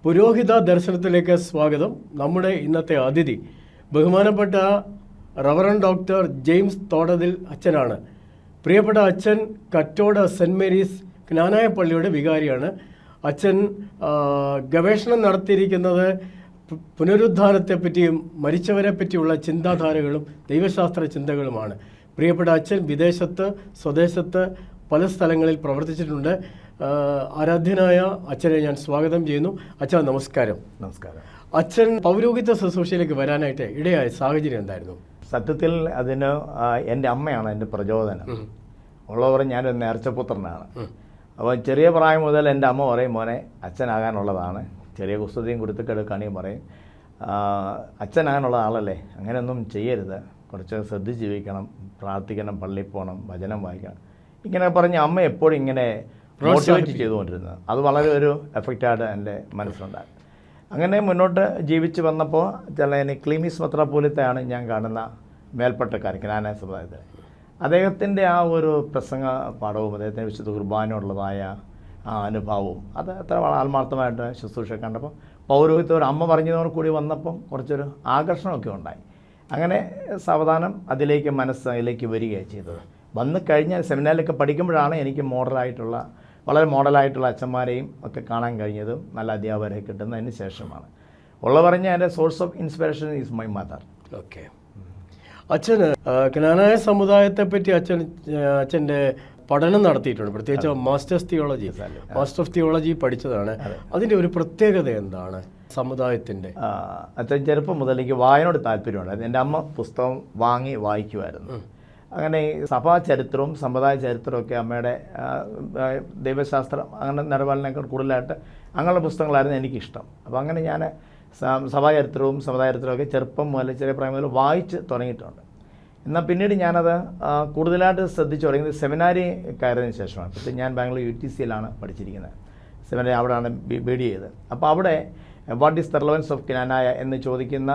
പുരോഹിത ദർശനത്തിലേക്ക് സ്വാഗതം. നമ്മുടെ ഇന്നത്തെ അതിഥി ബഹുമാനപ്പെട്ട റവറൻ ഡോക്ടർ ജെയിംസ് തോടതിൽ അച്ഛനാണ്. പ്രിയപ്പെട്ട അച്ഛൻ കറ്റോട് സെൻറ്റ് മേരീസ് ജ്ഞാനായ പള്ളിയുടെ വികാരിയാണ്. അച്ഛൻ ഗവേഷണം നടത്തിയിരിക്കുന്നത് പുനരുദ്ധാനത്തെപ്പറ്റിയും മരിച്ചവരെ പറ്റിയുള്ള ചിന്താധാരകളും ദൈവശാസ്ത്ര ചിന്തകളുമാണ്. പ്രിയപ്പെട്ട അച്ഛൻ വിദേശത്ത് സ്വദേശത്ത് പല സ്ഥലങ്ങളിൽ പ്രവർത്തിച്ചിട്ടുണ്ട്. ആരാധ്യനായ അച്ഛനെ ഞാൻ സ്വാഗതം ചെയ്യുന്നു. അച്ഛൻ നമസ്കാരം. നമസ്കാരം. അച്ഛൻ പൗരോഹിത്യ ശുശ്രൂഷയിലേക്ക് വരാനായിട്ട് ഇടയായ സാഹചര്യം എന്തായിരുന്നു? സത്യത്തിൽ അതിന് എൻ്റെ അമ്മയാണ് എൻ്റെ പ്രചോദനം. ഉള്ളവർ ഞാനൊരു നേർച്ചപുത്രനാണ്. അപ്പോൾ ചെറിയ പ്രായം മുതൽ എൻ്റെ അമ്മ പറയും, മോനെ അച്ഛനാകാനുള്ളതാണ്. ചെറിയ കുസ്തുതിയും കൊടുത്തിട്ടെടുക്കുകയാണെങ്കിൽ പറയും, അച്ഛനാകാനുള്ള ആളല്ലേ, അങ്ങനെയൊന്നും ചെയ്യരുത്, കുറച്ച് ശ്രദ്ധിച്ച് ജീവിക്കണം, പ്രാർത്ഥിക്കണം, പള്ളിയിൽ പോകണം, വചനം വായിക്കണം, ഇങ്ങനെ പറഞ്ഞ് അമ്മ എപ്പോഴും ഇങ്ങനെ മോട്ടിവേറ്റ് ചെയ്തുകൊണ്ടിരുന്നത്. അത് വളരെ ഒരു എഫക്റ്റായിട്ട് എൻ്റെ മനസ്സിലുണ്ടായി. അങ്ങനെ മുന്നോട്ട് ജീവിച്ച് വന്നപ്പോൾ ക്ലീമീസ് മെത്രാപ്പോലീത്തയാണ് ഞാൻ കാണുന്ന മേൽപ്പട്ടക്കാരൻ ജ്ഞാനായ സമുദായത്തിൽ. അദ്ദേഹത്തിൻ്റെ ആ ഒരു പ്രസംഗ പാഠവും അദ്ദേഹത്തിൻ്റെ വിശുദ്ധ കുർബാനയുള്ളതായ ആ അനുഭവവും അത് അത്ര ആത്മാർത്ഥമായിട്ട് ശുശ്രൂഷ കണ്ടപ്പോൾ പൗരോഹിത്യം ഒരു അമ്മ പറഞ്ഞതോട് കൂടി വന്നപ്പം കുറച്ചൊരു ആകർഷണമൊക്കെ ഉണ്ടായി. അങ്ങനെ സാവധാനം അതിലേക്ക് വരികയാണ് ചെയ്തത്. വന്നു കഴിഞ്ഞാൽ സെമിനാറിലൊക്കെ പഠിക്കുമ്പോഴാണ് എനിക്ക് വളരെ മോഡലായിട്ടുള്ള അച്ഛന്മാരെയും ഒക്കെ കാണാൻ കഴിഞ്ഞതും നല്ല അധ്യാപകരെ കിട്ടുന്നതിന് ശേഷമാണ്. പറഞ്ഞ എൻ്റെ source of inspiration is my mother. Okay. അച്ഛന് ജ്ഞാനായ സമുദായത്തെപ്പറ്റി അച്ഛൻ്റെ പഠനം നടത്തിയിട്ടുണ്ട്. പ്രത്യേകിച്ച് മാസ്റ്റർ ഓഫ് തിയോളജി പഠിച്ചതാണ്. അതിൻ്റെ ഒരു പ്രത്യേകത എന്താണ് സമുദായത്തിൻ്റെ? അച്ഛൻ ചെറുപ്പം മുതൽ എനിക്ക് വായനയോട് താല്പര്യമുണ്ടായിരുന്നു. എൻ്റെ അമ്മ പുസ്തകം വാങ്ങി വായിക്കുമായിരുന്നു. അങ്ങനെ സഭാ ചരിത്രവും സമുദായ ചരിത്രവും ഒക്കെ അമ്മയുടെ ദൈവശാസ്ത്രം അങ്ങനെ നിലപാടിനേക്കാൾ കൂടുതലായിട്ട് അങ്ങനെയുള്ള പുസ്തകങ്ങളായിരുന്നു എനിക്കിഷ്ടം. അപ്പോൾ അങ്ങനെ ഞാൻ സഭാചരിത്രവും സമുദായ ചരിത്രവും ഒക്കെ ചെറുപ്പം മുതൽ ചെറിയ പ്രായം മുതൽ വായിച്ച് തുടങ്ങിയിട്ടുണ്ട്. എന്നാൽ പിന്നീട് ഞാനത് കൂടുതലായിട്ട് ശ്രദ്ധിച്ചു തുടങ്ങിയത് സെമിനാരി കയറിയതിന് ശേഷമാണ്. പക്ഷേ ഞാൻ ബാംഗ്ലൂർ UTCയിലാണ് പഠിച്ചിരിക്കുന്നത്. സെമിനാരി അവിടെയാണ് BD ചെയ്തത്. അപ്പോൾ അവിടെ what is the relevance of ജ്ഞാനായ എന്ന് ചോദിക്കുന്ന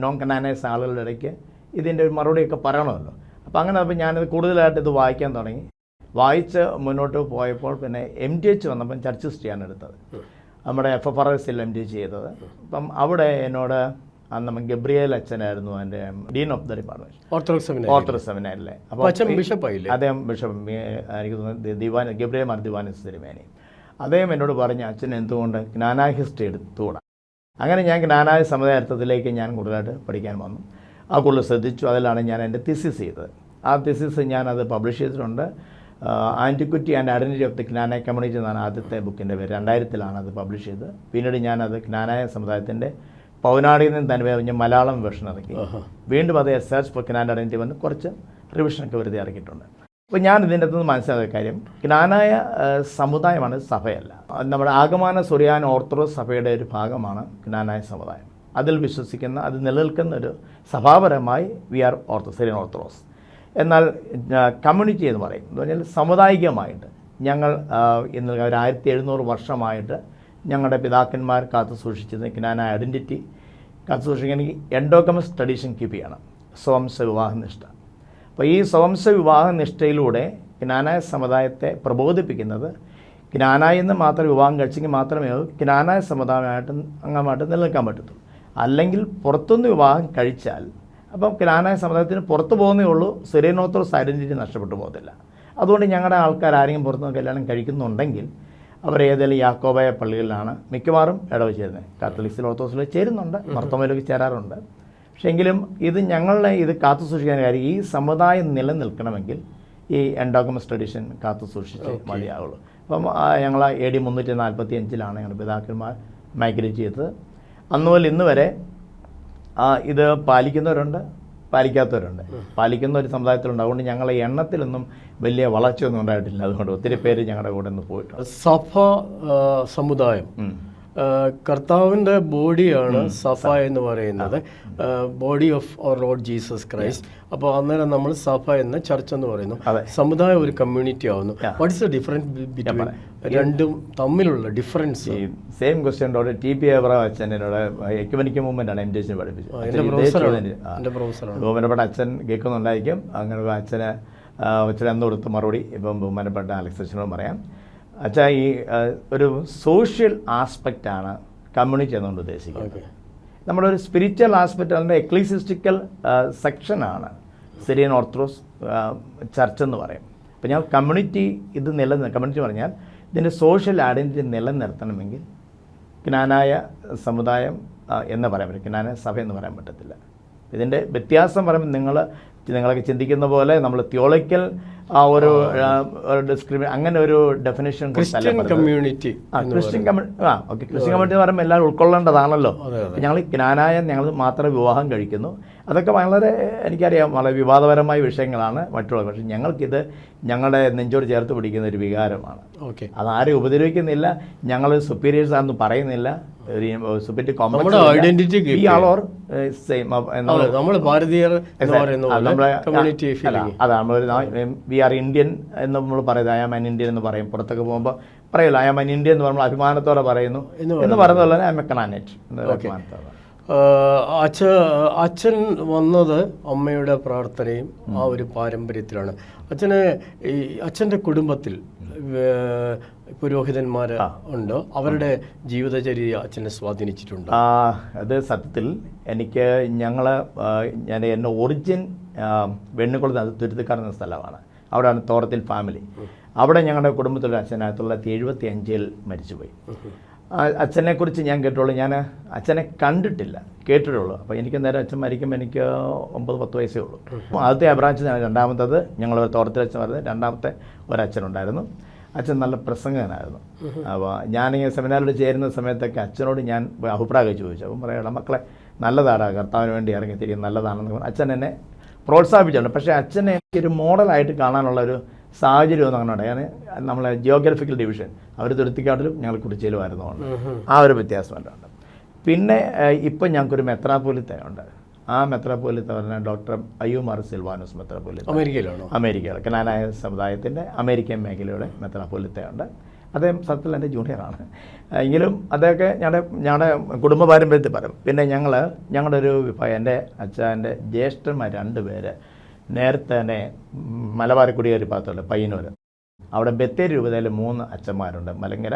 നോൺ ജ്ഞാനായസ് ആളുകളുടെ ഇടയ്ക്ക് ഇതിൻ്റെ ഒരു മറുപടിയൊക്കെ പറയണമല്ലോ. അപ്പോൾ ഞാനത് കൂടുതലായിട്ട് ഇത് വായിക്കാൻ തുടങ്ങി. വായിച്ച് മുന്നോട്ട് പോയപ്പോൾ പിന്നെ MTH വന്നപ്പം ചർച്ച് ഹിസ്റ്ററിയാണ് എടുത്തത്. നമ്മുടെ FFRSൽ MTH ചെയ്തത്. അപ്പം അവിടെ എന്നോട് അന്ന് ഗബ്രിയേൽ അച്ഛനായിരുന്നു എൻ്റെ dean of the department orthodox സെമിനാരിലെ. അപ്പോൾ അദ്ദേഹം ബിഷപ്പ്, എനിക്ക് തോന്നുന്നത് ഗബ്രിയേൽ മാർ ദിവാനസ് തിരുമേനി. അദ്ദേഹം എന്നോട് പറഞ്ഞ അച്ഛൻ എന്തുകൊണ്ട് ജ്ഞാനായ ഹിസ്റ്ററി എടുത്തുകൂടാ. അങ്ങനെ ഞാൻ ജ്ഞാനായ സമുദായത്തിലേക്ക് ഞാൻ കൂടുതലായിട്ട് പഠിക്കാൻ വന്നു. ആ കൂടുതൽ ശ്രദ്ധിച്ചു. അതിലാണ് ഞാൻ എൻ്റെ തിസിസ് ചെയ്തത്. ആ തിസിസ് ഞാനത് പബ്ലിഷ് ചെയ്തിട്ടുണ്ട്. Antiquity and identity of the Knanaya community എന്നാണ് ആദ്യത്തെ ബുക്കിൻ്റെ പേര്. 2000 അത് പബ്ലിഷ് ചെയ്തത്. പിന്നീട് ഞാനത് ജ്ഞാനായ സമുദായത്തിൻ്റെ പൗനാടിയിൽ നിന്ന് തന്നെ പറഞ്ഞ് മലയാളം വേർഷൻ ഇറക്കി. വീണ്ടും അത് സെർച്ച് ഫോർ ജ്ഞാന ഐഡൻറ്റിറ്റി വന്ന് കുറച്ച് റിവിഷനൊക്കെ വെറുതെ ഇറക്കിയിട്ടുണ്ട്. അപ്പോൾ ഞാൻ ഇതിൻ്റെ അകത്തുനിന്ന് മനസ്സിലാക്കിയ കാര്യം, ജ്ഞാനായ സമുദായമാണ്, സഭയല്ല. നമ്മുടെ ആഗമാന സുറിയാൻ ഓർത്തഡോക്സ് സഭയുടെ ഒരു ഭാഗമാണ് ജ്ഞാനായ സമുദായം. അതിൽ വിശ്വസിക്കുന്ന, അത് നിലനിൽക്കുന്ന ഒരു സഭാപരമായി വി ആർ സിറിയൻ ഓർത്തഡോക്സ്. എന്നാൽ കമ്മ്യൂണിറ്റി എന്ന് പറയും എന്ന് പറഞ്ഞാൽ സാമുദായികമായിട്ട് ഞങ്ങൾ ഇന്ന് 1700 വർഷമായിട്ട് ഞങ്ങളുടെ പിതാക്കന്മാർ കാത്തു സൂക്ഷിച്ചത് ജ്ഞാനായ ഐഡൻറ്റിറ്റി കാത്തു സൂക്ഷിക്കണമെങ്കിൽ എൻഡോഗമസ് ട്രഡീഷൻ കീപ്പ് ചെയ്യണം, സ്വവംശ വിവാഹനിഷ്ഠ. അപ്പോൾ ഈ സ്വവംശ വിവാഹനിഷ്ഠയിലൂടെ ജ്ഞാനായ സമുദായത്തെ പ്രബോധിപ്പിക്കുന്നത് ജ്ഞാനായ എന്ന് മാത്രം വിവാഹം കഴിച്ചെങ്കിൽ മാത്രമേ ജ്ഞാനായ സമുദായമായിട്ട് അംഗമായിട്ട് നിലനിൽക്കാൻ പറ്റത്തുള്ളൂ. അല്ലെങ്കിൽ പുറത്തുനിന്ന് വിവാഹം കഴിച്ചാൽ അപ്പം ജ്ഞാനായ സമുദായത്തിന് പുറത്തു പോകുന്നേ ഉള്ളൂ, സിറിയൻ ഓർത്തഡോക്സ് ഐഡൻറ്റിറ്റി നഷ്ടപ്പെട്ടു പോകത്തില്ല. അതുകൊണ്ട് ഞങ്ങളുടെ ആൾക്കാർ ആരെങ്കിലും പുറത്തുനിന്ന് കല്യാണം കഴിക്കുന്നുണ്ടെങ്കിൽ അവർ ഏതെങ്കിലും യാക്കോബായ പള്ളികളിലാണ് മിക്കവാറും ഇടവ് ചേരുന്നത്. കാത്തലിക്സിൽ ഓർത്തഡോക്സിൽ ചേരുന്നുണ്ട്, മർത്തോമയിലൊക്കെ ചേരാറുണ്ട്. പക്ഷേ എങ്കിലും ഇത് കാത്തു സൂക്ഷിക്കാൻ കാര്യം, ഈ സമുദായം നിലനിൽക്കണമെങ്കിൽ ഈ എൻഡോഗമസ് ട്രഡീഷൻ കാത്തു സൂക്ഷിച്ച് മതിയാവുള്ളൂ. അപ്പം ഞങ്ങൾ AD 345 ഞങ്ങളുടെ പിതാക്കന്മാർ മൈഗ്രേറ്റ് ചെയ്തത്. അന്ന് മുതൽ ഇന്ന് വരെ ഇത് പാലിക്കുന്നവരുണ്ട്, പാലിക്കാത്തവരുണ്ട്. പാലിക്കുന്ന ഒരു സമുദായത്തിലുണ്ട്. അതുകൊണ്ട് ഞങ്ങളെ എണ്ണത്തിലൊന്നും വലിയ വളർച്ചയൊന്നും ഉണ്ടായിട്ടില്ല. അതുകൊണ്ട് ഒത്തിരി പേര് ഞങ്ങളുടെ കൂടെ നിന്ന് പോയിട്ടുണ്ട്. സഭ സമുദായം കർത്താവിൻ്റെ ബോഡിയാണ് സഭ എന്ന് പറയുന്നത്, body of our Lord Jesus Christ. അപ്പോൾ അന്നേരം നമ്മൾ സഭ എന്ന ചർച്ച് എന്ന് പറയുന്നു, സമുദായം ഒരു കമ്മ്യൂണിറ്റി ആവുന്നു. What is the difference between രണ്ടും തമ്മിലുള്ള difference? Same question TP Abraham അച്ഛൻ എന്നോട് എക്യുമെനിക്കൽ മൂവ്മെൻ്റാണ് MTH പഠിപ്പിച്ചത്. ബഹുമാനപ്പെട്ട അച്ഛൻ കേൾക്കുന്നുണ്ടായിരിക്കും. അങ്ങനെ അച്ഛന് അന്ന് കൊടുത്ത മറുപടി ഇപ്പം ബഹുമാനപ്പെട്ട അലക്സ് അച്ഛനോട് പറയാം. അച്ഛാ ഈ ഒരു സോഷ്യൽ ആസ്പെക്റ്റാണ് കമ്മ്യൂണിറ്റി എന്നുകൊണ്ട് ഉദ്ദേശിക്കുന്നത്. നമ്മുടെ ഒരു സ്പിരിച്വൽ ആസ്പെക്റ്റ് അതിൻ്റെ എക്ലീസിസ്റ്റിക്കൽ സെക്ഷനാണ് സിറിയൻ ഓർത്തഡോക്സ് ചർച്ച് എന്ന് പറയും. അപ്പോൾ ഞാൻ കമ്മ്യൂണിറ്റി കമ്മ്യൂണിറ്റി പറഞ്ഞാൽ ഇതിൻ്റെ സോഷ്യൽ ഐഡൻറ്റിറ്റി നിലനിർത്തണമെങ്കിൽ ജ്ഞാനായ സമുദായം എന്ന് പറയാൻ പറ്റും, ജ്ഞാനായ സഭ എന്ന് പറയാൻ പറ്റത്തില്ല. ഇതിൻ്റെ വ്യത്യാസം പറയുമ്പോൾ നിങ്ങളൊക്കെ ചിന്തിക്കുന്ന പോലെ നമ്മൾ തിയോളജിക്കൽ ആ ഒരു അങ്ങനെ ഒരു definition Christian community Christian community എന്ന് പറയുമ്പോൾ എല്ലാവരും ഉൾക്കൊള്ളേണ്ടതാണല്ലോ. ഞങ്ങൾ ജ്ഞാനായ ഞങ്ങൾ മാത്രമേ വിവാഹം കഴിക്കുന്നു. അതൊക്കെ വളരെ എനിക്കറിയാം വളരെ വിവാദപരമായ വിഷയങ്ങളാണ് മറ്റുള്ളത്. പക്ഷേ ഞങ്ങൾക്കിത് ഞങ്ങളുടെ നെഞ്ചോട് ചേർത്ത് പിടിക്കുന്ന ഒരു വികാരമാണ്. അതാരും ഉപദ്രവിക്കുന്നില്ല, ഞങ്ങൾ സുപ്പീരിയേഴ്സ് ആണെന്ന് പറയുന്നില്ല. വി ആർ ഇന്ത്യൻ എന്ന് നമ്മൾ പറയുന്നത്. ഐ ആം ആൻ ഇന്ത്യൻ എന്ന് പറയും. പുറത്തൊക്കെ പോകുമ്പോൾ പറയില്ല ഐ ആം ആൻ ഇന്ത്യൻ എന്ന് പറയുമ്പോൾ അഭിമാനത്തോടെ പറയുന്നു എന്ന് പറയുന്നത് പോലെ ഐ ആം എ കനാനേറ്റ് അഭിമാനത്തോടെ. അച്ഛൻ വന്നത് അമ്മയുടെ പ്രാർത്ഥനയും ആ ഒരു പാരമ്പര്യത്തിലാണ്. അച്ഛൻ്റെ കുടുംബത്തിൽ പുരോഹിതന്മാർ ഉണ്ടോ? അവരുടെ ജീവിതചര്യ അച്ഛനെ സ്വാധീനിച്ചിട്ടുണ്ട്? അത് സത്യത്തിൽ ഞാൻ എൻ്റെ ഒറിജിൻ വെണ്ണിക്കുളത്ത് തുരുത്തിക്കാട് എന്ന സ്ഥലമാണ്. അവിടെയാണ് തോറത്തിൽ ഫാമിലി. അവിടെ ഞങ്ങളുടെ കുടുംബത്തിലൊരു അച്ഛൻ 1975 മരിച്ചുപോയി. അച്ഛനെക്കുറിച്ച് ഞാൻ കേട്ടുള്ളൂ. ഞാൻ അച്ഛനെ കണ്ടിട്ടില്ല, കേട്ടിട്ടുള്ളൂ. അപ്പോൾ എനിക്ക് നേരം അച്ഛൻ മരിക്കുമ്പോൾ എനിക്ക് 9-10 വയസ്സേ ഉള്ളൂ. ആദ്യത്തെ ബ്രാഞ്ച് രണ്ടാമത്തത് ഞങ്ങൾ തോറത്തിൽ അച്ഛൻ പറഞ്ഞത്. രണ്ടാമത്തെ ഒരച്ഛനുണ്ടായിരുന്നു. അച്ഛൻ നല്ല പ്രസംഗകനായിരുന്നു. അപ്പോൾ ഞാനിങ്ങനെ സെമിനാറിൽ ചേരുന്ന സമയത്തൊക്കെ അച്ഛനോട് ഞാൻ അഭിപ്രായം ചോദിച്ചു. അപ്പം പറയണം മക്കളെ നല്ലതാണ്, കർത്താവിന് വേണ്ടി ഇറങ്ങി തിരിയും, നല്ലതാണെന്ന് പറഞ്ഞു അച്ഛൻ എന്നെ പ്രോത്സാഹിപ്പിച്ചിട്ടുണ്ട്. പക്ഷേ അച്ഛനെ എനിക്കൊരു മോഡലായിട്ട് കാണാനുള്ള ഒരു സാഹചര്യം ഒന്നും അങ്ങനെ ഉണ്ട്. നമ്മളെ ജിയോഗ്രഫിക്കൽ ഡിവിഷൻ അവർ തുരുത്തിക്കാട്ടിലും ഞങ്ങൾ കുറിച്ചിലുമായിരുന്നുകൊണ്ട് ആ ഒരു വ്യത്യാസമുണ്ട്. പിന്നെ ഇപ്പം ഞങ്ങൾക്കൊരു മെത്രാപ്പോലിത്തയുണ്ട്. ആ മെത്രാപ്പോലിത്ത പറഞ്ഞാൽ ഡോക്ടർ അയ്യൂമാർ സിൽവാനോസ് മെത്രാപ്പോലിത്ത, അമേരിക്കയിലെ കനാനായ സമുദായത്തിൻ്റെ അമേരിക്കൻ മേഖലയുടെ മെത്രാപ്പോലിത്തയുണ്ട്. അദ്ദേഹം സത്യത്തിൽ എൻ്റെ ജൂനിയറാണ്. എങ്കിലും അതൊക്കെ ഞങ്ങളുടെ കുടുംബ പാരമ്പര്യത്തിൽ പറയും. പിന്നെ ഞങ്ങളുടെ ഒരു വിഭാഗം എൻ്റെ അച്ഛൻ്റെ ജ്യേഷ്ഠന്മാർ 2 പേര് നേരത്തെ തന്നെ മലബാർ കുടിയേറി ഭാഗത്തുള്ള പയ്യന്നൂർ. അവിടെ ബത്തേരി രൂപതയിൽ 3 അച്ഛന്മാരുണ്ട്. മലങ്കര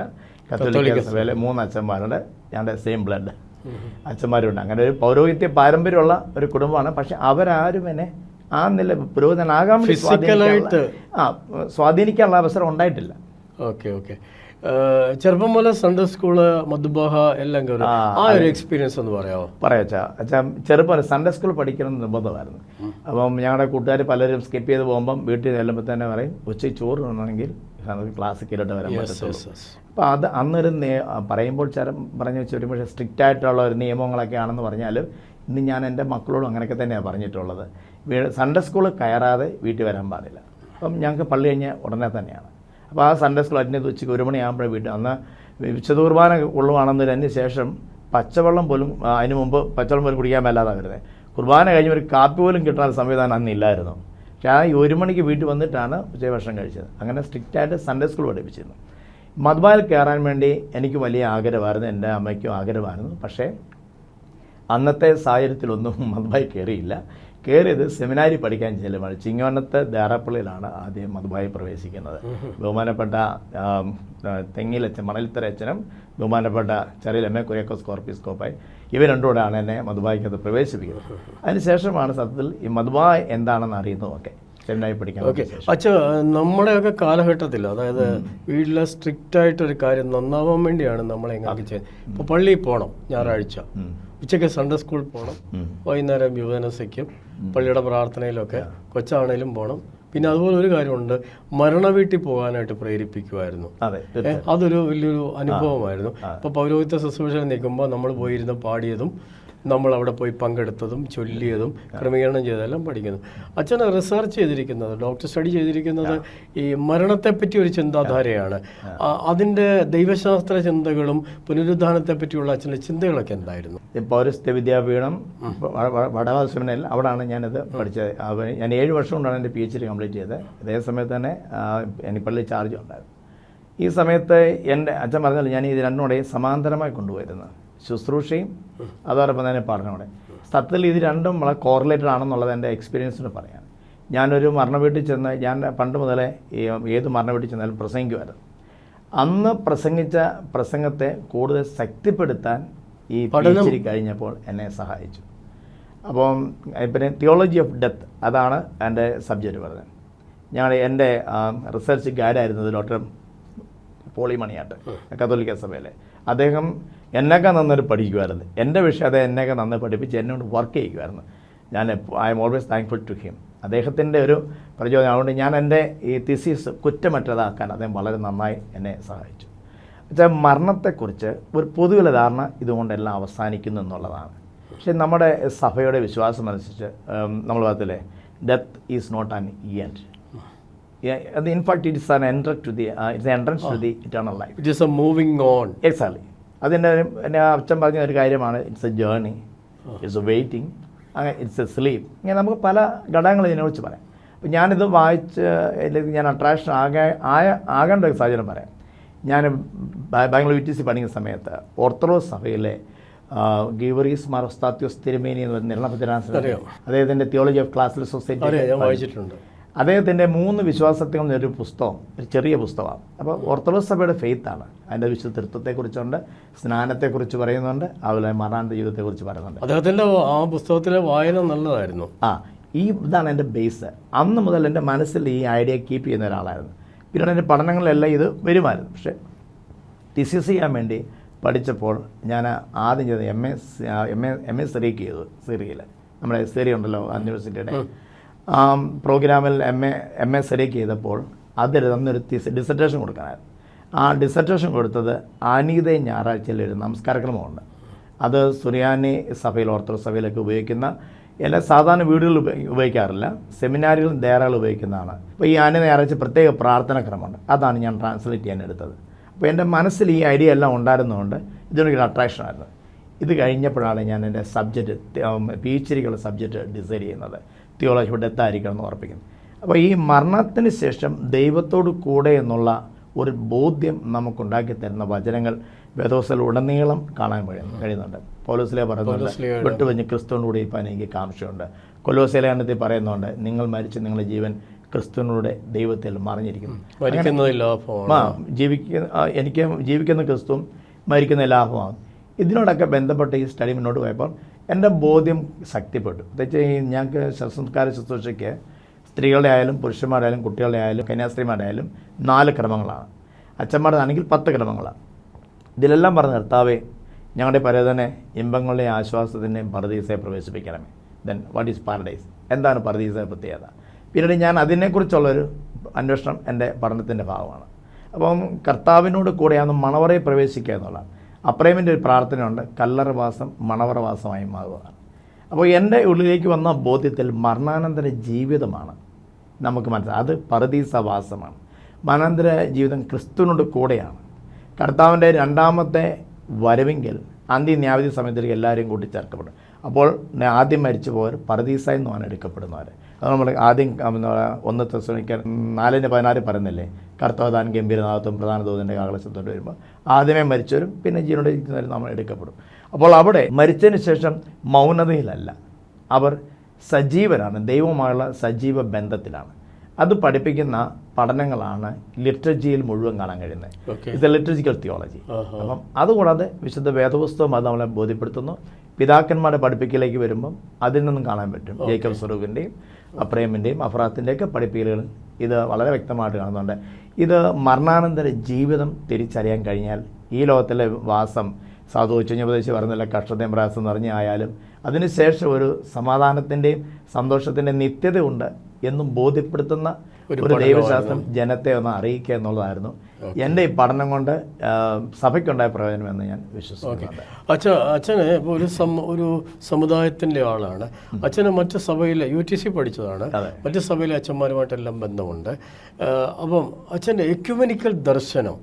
കത്തോലിക്ക സഭയിൽ 3 അച്ഛന്മാരുണ്ട്. ഞങ്ങളുടെ സെയിം ബ്ലഡ് അച്ഛന്മാരുണ്ട്. അങ്ങനെ ഒരു പൗരോഹിത്യ പാരമ്പര്യമുള്ള ഒരു കുടുംബമാണ്. പക്ഷെ അവരാരും എന്നെ ആ നില പുരോഹിതനാകാൻ സ്വാധീനിക്കാനുള്ള അവസരം ഉണ്ടായിട്ടില്ല. ഓക്കെ ചെറുപ്പം പോലെ സൺഡേ സ്കൂള് മധുബാഹ എല്ലാം കയറും. ആ ഒരു എക്സ്പീരിയൻസ് ഒന്ന് പറയാമോ? അച്ഛാ ചെറുപ്പം സൺഡേ സ്കൂൾ പഠിക്കണം നിർബന്ധമായിരുന്നു. അപ്പം ഞങ്ങളുടെ കൂട്ടുകാർ പലരും സ്കിപ്പ് ചെയ്ത് പോകുമ്പം വീട്ടിൽ ചെല്ലുമ്പോൾ തന്നെ പറയും ഉച്ചയ്ക്ക് ചോറ് തിന്നണമെങ്കിൽ ക്ലാസ് കയറിയിട്ട് വരാൻ പറ്റത്തുള്ളൂ. അപ്പോൾ അത് അന്നൊരു പറയുമ്പോൾ പറഞ്ഞു വെച്ചൊരു പക്ഷേ സ്ട്രിക്റ്റ് ആയിട്ടുള്ള ഒരു നിയമങ്ങളൊക്കെ ആണെന്ന് പറഞ്ഞാലും ഇന്ന് ഞാൻ എൻ്റെ മക്കളോടും അങ്ങനെയൊക്കെ തന്നെയാണ് പറഞ്ഞിട്ടുള്ളത്. സൺഡേ സ്കൂൾ കയറാതെ വീട്ടിൽ വരാൻ പാടില്ല. അപ്പം ഞങ്ങൾക്ക് പള്ളി കഴിഞ്ഞ ഉടനെ തന്നെയാണ്. അപ്പോൾ ആ സൺഡേ സ്കൂൾ അറ്റൻഡ് ഉച്ചയ്ക്ക് 1 മണിയാകുമ്പോഴേ വീട്ടിൽ അന്ന് വിശുദ്ധ കുർബാന കൊള്ളുവാണെന്നതിന് ശേഷം പച്ചവെള്ളം പോലും അതിന് മുമ്പ് പച്ചവെള്ളം പോലും കുടിക്കാൻ മേലാതാണ് വരുന്നത്. കുർബാന കഴിഞ്ഞ് ഒരു കാപ്പി പോലും കിട്ടാൻ സംവിധാനം അന്നില്ലായിരുന്നു. പക്ഷേ ആ 1 മണിക്ക് വീട്ടിൽ വന്നിട്ടാണ് ഉച്ചഭക്ഷണം കഴിച്ചത്. അങ്ങനെ സ്ട്രിക്റ്റായിട്ട് സൺഡേ സ്കൂൾ പഠിപ്പിച്ചിരുന്നു. മദ്ബായിൽ കയറാൻ വേണ്ടി എനിക്ക് വലിയ ആഗ്രഹമായിരുന്നു, എൻ്റെ അമ്മയ്ക്കും ആഗ്രഹമായിരുന്നു. പക്ഷേ അന്നത്തെ സാഹചര്യത്തിലൊന്നും മദ്ബായി കയറിയില്ല. കയറിയത് സെമിനാരി പഠിക്കാൻ ചെല്ലുമ്പോൾ ചിങ്ങവനത്തെ ദേറാപ്പള്ളിയിലാണ് ആദ്യം മദ്ബായി പ്രവേശിക്കുന്നത്. ബഹുമാനപ്പെട്ട തെങ്ങിലച്ഛൻ മണലിത്തര അച്ഛനും ബഹുമാനപ്പെട്ട ചെറിയ എം എ കുര്യാക്കോസ് കോർപ്പിസ്കോപ്പായി ഇവർ രണ്ടുകൂടെയാണ് എന്നെ മദ്ബായിക്കകത്ത് പ്രവേശിപ്പിക്കുന്നത്. അതിനുശേഷമാണ് സത്യത്തിൽ ഈ മദ്ബായ് എന്താണെന്ന് അറിയുന്നതൊക്കെ സെമിനാരി പഠിക്കാൻ. നമ്മുടെയൊക്കെ കാലഘട്ടത്തിൽ അതായത് വീട്ടിലെ സ്ട്രിക്റ്റ് ആയിട്ടൊരു കാര്യം നന്നാവാൻ വേണ്ടിയാണ് നമ്മളെങ്ങനെ ചെയ്യുന്നത്. ഇപ്പോൾ പള്ളിയിൽ പോകണം, ഞായറാഴ്ച ഉച്ചയ്ക്ക് സൺഡേ സ്കൂളിൽ പോകണം, വൈകുന്നേരം യുവജനസഖ്യം, പള്ളിയുടെ പ്രാർത്ഥനയിലൊക്കെ കൊച്ചാണേലും പോകണം. പിന്നെ അതുപോലെ ഒരു കാര്യമുണ്ട്, മരണ വീട്ടിൽ പോകാനായിട്ട് പ്രേരിപ്പിക്കുമായിരുന്നു. അതൊരു വലിയൊരു അനുഭവമായിരുന്നു. ഇപ്പോൾ പൗരോഹിത്യ ശുശ്രൂഷയിൽ നിൽക്കുമ്പോൾ നമ്മൾ പോയിരുന്ന് പാടിയതും നമ്മൾ അവിടെ പോയി പങ്കെടുത്തതും ചൊല്ലിയതും ക്രമീകരണം ചെയ്തതെല്ലാം പഠിക്കുന്നു. അച്ഛന് റിസർച്ച് ചെയ്തിരിക്കുന്നത്, ഡോക്ടർ സ്റ്റഡി ചെയ്തിരിക്കുന്നത് ഈ മരണത്തെപ്പറ്റി ഒരു ചിന്താധാരയാണ്. അതിൻ്റെ ദൈവശാസ്ത്ര ചിന്തകളും പുനരുദ്ധാനത്തെ പറ്റിയുള്ള അച്ഛൻ്റെ ചിന്തകളൊക്കെ എന്തായിരുന്നു? പൗരസ്ത്യ വിദ്യാപീഠം വടവാ സെമിനാരിൽ അവിടെയാണ് ഞാനത് പഠിച്ചത്. ഞാൻ 7 വർഷം കൊണ്ടാണ് എൻ്റെ PhD കംപ്ലീറ്റ് ചെയ്തത്. അതേ സമയത്ത് തന്നെ എനിക്ക് പള്ളി ചാർജ് ഉണ്ടായിരുന്നു. ഈ സമയത്ത് എൻ്റെ അച്ഛൻ പറഞ്ഞാൽ ഞാൻ ഇത് രണ്ടും കൂടെ സമാന്തരമായി കൊണ്ടുപോയിരുന്നു, ശുശ്രൂഷയും അതോടൊപ്പം തന്നെ പഠനോടെ. സത്യത്തിൽ ഇത് രണ്ടും വളരെ കോറിലേറ്റഡ് ആണെന്നുള്ളത് എൻ്റെ എക്സ്പീരിയൻസിന് പറയാം. ഞാനൊരു മരണ വീട്ടിൽ ചെന്ന് ഞാൻ പണ്ട് മുതലേ ഏത് മരണ വീട്ടിൽ ചെന്നാലും പ്രസംഗിക്കുമായിരുന്നു. അന്ന് പ്രസംഗിച്ച പ്രസംഗത്തെ കൂടുതൽ ശക്തിപ്പെടുത്താൻ ഈ PhD കഴിഞ്ഞപ്പോൾ എന്നെ സഹായിച്ചു. അപ്പം പിന്നെ തിയോളജി ഓഫ് ഡെത്ത് അതാണ് എൻ്റെ സബ്ജക്റ്റ് പറഞ്ഞത്. എൻ്റെ റിസർച്ച് ഗൈഡായിരുന്നത് ഡോക്ടർ പോളി മണിയാട്ട്, കത്തോലിക്ക സഭയിലെ. അദ്ദേഹം എന്നൊക്കെ നന്നായിട്ട് പഠിക്കുമായിരുന്നു. എൻ്റെ വിഷയം അത് എന്നൊക്കെ നന്നായി പഠിപ്പിച്ച് എന്നോട് വർക്ക് ചെയ്യുമായിരുന്നു. I'm always thankful to him. അദ്ദേഹത്തിൻ്റെ ഒരു പ്രചോദനം. അതുകൊണ്ട് ഞാൻ എൻ്റെ ഈ തിസീസ് കുറ്റമറ്റതാക്കാൻ അദ്ദേഹം വളരെ നന്നായി എന്നെ സഹായിച്ചു. വെച്ചാൽ മരണത്തെക്കുറിച്ച് ഒരു പൊതുവിലെ ധാരണ ഇതുകൊണ്ടെല്ലാം അവസാനിക്കുന്നു എന്നുള്ളതാണ്. പക്ഷേ നമ്മുടെ സഭയുടെ വിശ്വാസം അനുസരിച്ച് നമ്മൾ പറയത്തില്ലേ, death is not an end. In fact it is an entrance to the eternal life. It is a moving on. Exactly. അതിൻ്റെ എൻ്റെ അച്ഛൻ പറഞ്ഞ ഒരു കാര്യമാണ്, it's a journey, it's a waiting, അങ്ങനെ ഇറ്റ്സ് എ സ്ലീപ്പ്. ഇങ്ങനെ നമുക്ക് പല ഘടകങ്ങൾ ഇതിനെക്കുറിച്ച് പറയാം. അപ്പോൾ ഞാനിത് വായിച്ച് ഞാൻ അട്രാക്ഷൻ ആകേണ്ട ഒരു സാഹചര്യം പറയാം. ഞാൻ ബാംഗ്ലൂർ UTC പഠിക്കുന്ന സമയത്ത് ഓർത്തഡോക്സ് സഭയിലെ ഗീവറീസ് മാർ ഒസ്താത്യോസ് തിരുമേനി എന്ന് പറയുന്ന നിരണപതിരാസൻ, അദ്ദേഹത്തിൻ്റെ തിയോളജി ഓഫ് ക്ലാസിക്കൽ സൊസൈറ്റി വായിച്ചിട്ടുണ്ട്. അദ്ദേഹത്തിൻ്റെ 3 വിശ്വാസത്തിൽ ഒരു പുസ്തകം, ഒരു ചെറിയ പുസ്തകമാണ്. അപ്പോൾ ഓർത്തഡോക്സ് സഭയുടെ ഫെയ്ത്താണ്. അതിൻ്റെ വിശുദ്ധ തൃത്വത്തെക്കുറിച്ചുണ്ട്, സ്നാനത്തെക്കുറിച്ച് പറയുന്നുണ്ട്, അതുപോലെ മരണാനന്തര ജീവിതത്തെക്കുറിച്ച് പറയുന്നുണ്ട്. അദ്ദേഹത്തിൻ്റെ ആ പുസ്തകത്തിലെ വായന നല്ലതായിരുന്നു. ഇതാണ് എൻ്റെ ബേസ്. അന്ന് മുതൽ എൻ്റെ മനസ്സിൽ ഈ ഐഡിയ കീപ്പ് ചെയ്യുന്ന ഒരാളായിരുന്നു. പിന്നീട് എൻ്റെ പഠനങ്ങളിലെല്ലാം ഇത് വരുമായിരുന്നു. പക്ഷേ TCS ചെയ്യാൻ വേണ്ടി പഠിച്ചപ്പോൾ ഞാൻ ആദ്യം ചെയ്ത് എം എ സിറിയക്ക് ചെയ്തു. സിറിയയിൽ നമ്മുടെ സിറിയ ഉണ്ടല്ലോ യൂണിവേഴ്സിറ്റിയുടെ പ്രോഗ്രാമിൽ എം എ സിറിയക്ക് ചെയ്തപ്പോൾ അതിൽ അന്നൊരു ഡിസർട്ടേഷൻ കൊടുക്കാനായിരുന്നു. ആ ഡിസർട്ടേഷൻ കൊടുത്തത് ആനീതയും ഞായറാഴ്ചയിൽ ഒരു നമസ്കാരക്രമമുണ്ട്. അത് സുറിയാനി സഭയിൽ ഓർത്തഡോക്സ് സഭയിലൊക്കെ ഉപയോഗിക്കുന്ന എല്ലാ സാധാരണ വീടുകളിൽ ഉപയോഗിക്കാറില്ല, സെമിനാറുകളും ദേറാകളും ഉപയോഗിക്കുന്നതാണ്. അപ്പോൾ ഈ ആന ഞായറാഴ്ച പ്രത്യേക പ്രാർത്ഥനാക്രമമുണ്ട്. അതാണ് ഞാൻ ട്രാൻസ്ലേറ്റ് ചെയ്യാൻ എടുത്തത്. അപ്പോൾ എൻ്റെ മനസ്സിൽ ഈ ഐഡിയ എല്ലാം ഉണ്ടായിരുന്നതുകൊണ്ട് ഇതിനൊരു അട്രാക്ഷനായിരുന്നു. ഇത് കഴിഞ്ഞപ്പോഴാണ് ഞാൻ എൻ്റെ സബ്ജക്റ്റ് PhDക്കുള്ള സബ്ജക്റ്റ് ഡിസൈഡ് ചെയ്യുന്നത്. തിയോളജി ഓഫ് ഡെത്ത് ആയിരിക്കണം എന്ന് ഉറപ്പിക്കുന്നത്. അപ്പോൾ ഈ മരണത്തിന് ശേഷം ദൈവത്തോട് കൂടെ എന്നുള്ള ഒരു ബോധ്യം നമുക്കുണ്ടാക്കി തരുന്ന വചനങ്ങൾ വേദോസത്തിൽ ഉടനീളം കാണാൻ കഴിയുന്നുണ്ട്. പൗലോസിലെ പറയുന്നുണ്ട്, വിട്ടുവഞ്ഞ് ക്രിസ്തുവിനോട് ഇരിപ്പാൻ എനിക്ക് കാംക്ഷയുണ്ട്. കൊലോസ്യയിലെ ലേഖനത്തിൽ പറയുന്നുണ്ട്, നിങ്ങൾ മരിച്ച് നിങ്ങളുടെ ജീവൻ ക്രിസ്തുവിനോട് ദൈവത്തിൽ മറിഞ്ഞിരിക്കുന്നു. എനിക്ക് ജീവിക്കുന്ന ക്രിസ്തുവും മരിക്കുന്ന ലാഭമാണ്. ഇതിനോടൊക്കെ ബന്ധപ്പെട്ട് ഈ സ്റ്റഡി മുന്നോട്ട് പോയപ്പോൾ എൻ്റെ ബോധ്യം ശക്തിപ്പെട്ടു. പ്രത്യേകിച്ച് ഞങ്ങൾക്ക് ശവസംസ്കാര ശുശ്രൂഷയ്ക്ക് സ്ത്രീകളുടെ ആയാലും പുരുഷന്മാരുടെ ആയാലും കുട്ടികളുടെ ആയാലും കന്യാസ്ത്രീമാരുടെ ആയാലും 4 ക്രമങ്ങളാണ്. അച്ഛന്മാരുടെ ആണെങ്കിൽ 10 ക്രമങ്ങളാണ്. ഇതിലെല്ലാം പറഞ്ഞ കർത്താവേ, ഞങ്ങളുടെ പരേതനെ ഇമ്പങ്ങളുടെയും ആശ്വാസത്തിൻ്റെയും പറുദീസയെ പ്രവേശിപ്പിക്കണമേ. ദെൻ വാട്ട് ഈസ് പാരഡൈസ്, എന്താണ് പറുദീസയുടെ പ്രത്യേകത? പിന്നീട് ഞാൻ അതിനെക്കുറിച്ചുള്ളൊരു അന്വേഷണം എൻ്റെ പഠനത്തിൻ്റെ ഭാഗമാണ്. അപ്പം കർത്താവിനോട് കൂടെയാണ് മണവറയെ പ്രവേശിക്കുക എന്നുള്ളതാണ്. അപ്രേമിൻ്റെ ഒരു പ്രാർത്ഥനയുണ്ട്, കല്ലറവാസം മണവറവാസമായി മാറുകയാണ്. അപ്പോൾ എൻ്റെ ഉള്ളിലേക്ക് വന്ന ബോധ്യത്തിൽ മരണാനന്തര ജീവിതമാണ് നമുക്ക് മനസ്സിലായി, അത് പറുദീസവാസമാണ്. മരണാനന്തര ജീവിതം ക്രിസ്തുവിനോട് കൂടെയാണ്. കർത്താവിൻ്റെ 2ാമത്തെ വരവെങ്കിൽ അന്ത്യന്യായവിധി സമയത്തേക്ക് എല്ലാവരെയും കൂട്ടിച്ചേർക്കപ്പെടും. അപ്പോൾ ആദ്യം മരിച്ചു പോയവർ പറുദീസ എന്നുമാണ് എടുക്കപ്പെടുന്നവർ. അത് നമ്മൾ ആദ്യം 1 തെസ്സലോനിക്കർ 4:16 പറയുന്നില്ലേ, കർത്താവ് താൻ ഗംഭീരനാഥത്വം പ്രധാന ദൂതൻ്റെ കാഹളശബ്ദത്തോട് വരുമ്പോൾ ആദ്യമേ മരിച്ചവരും പിന്നെ ജീവനോടെ ഇരിക്കുന്നവരും നമ്മൾ എടുക്കപ്പെടും. അപ്പോൾ അവിടെ മരിച്ചതിന് ശേഷം മൗനതയിലല്ല, അവർ സജീവരാണ്, ദൈവവുമായുള്ള സജീവ ബന്ധത്തിലാണ്. അത് പഠിപ്പിക്കുന്ന പഠനങ്ങളാണ് ലിറ്ററേച്ചറിയിൽ മുഴുവൻ കാണാൻ കഴിയുന്നത്. ഇത് ലിറ്ററേച്ചർ തിയോളജി. അപ്പം അതുകൂടാതെ വിശുദ്ധ വേദപുസ്തകം അത് നമ്മളെ ബോധ്യപ്പെടുത്തുന്നു. പിതാക്കന്മാരുടെ പഠിപ്പിക്കലേക്ക് വരുമ്പം അതിൽ നിന്നും കാണാൻ പറ്റും. ജേക്കബ് സ്വരൂപിൻ്റെയും അപ്രേമിൻ്റെയും അഫ്രാത്തിൻ്റെയൊക്കെ പഠിപ്പിക്കലുകൾ ഇത് വളരെ വ്യക്തമായിട്ട് കാണുന്നുണ്ട്. ഇത് മരണാനന്തര ജീവിതം തിരിച്ചറിയാൻ കഴിഞ്ഞാൽ ഈ ലോകത്തിലെ വാസം സാധുവച്ചുപദേശി പറയുന്നില്ല, കഷ്ടതയും പ്രയാസം നിറഞ്ഞായാലും അതിനുശേഷം ഒരു സമാധാനത്തിൻ്റെയും സന്തോഷത്തിൻ്റെയും നിത്യത ഉണ്ട് എന്നും ബോധ്യപ്പെടുത്തുന്ന ഒരു ദൈവശാസ്ത്രം ജനത്തെ ഒന്ന് അറിയിക്കുക എന്നുള്ളതായിരുന്നു എൻ്റെ ഈ പഠനം കൊണ്ട് സഭയ്ക്കുണ്ടായ പ്രയോജനമെന്ന് ഞാൻ വിശ്വസിക്കുന്നുണ്ട്. അച്ഛന് ഇപ്പോൾ ഒരു സമുദായത്തിൻ്റെ ആളാണ്. അച്ഛന് മറ്റു സഭയിലെ UTC പഠിച്ചതാണ്. മറ്റു സഭയിലെ അച്ഛന്മാരുമായിട്ടെല്ലാം ബന്ധമുണ്ട്. അപ്പം അച്ഛൻ്റെ എക്യുമെനിക്കൽ ദർശനം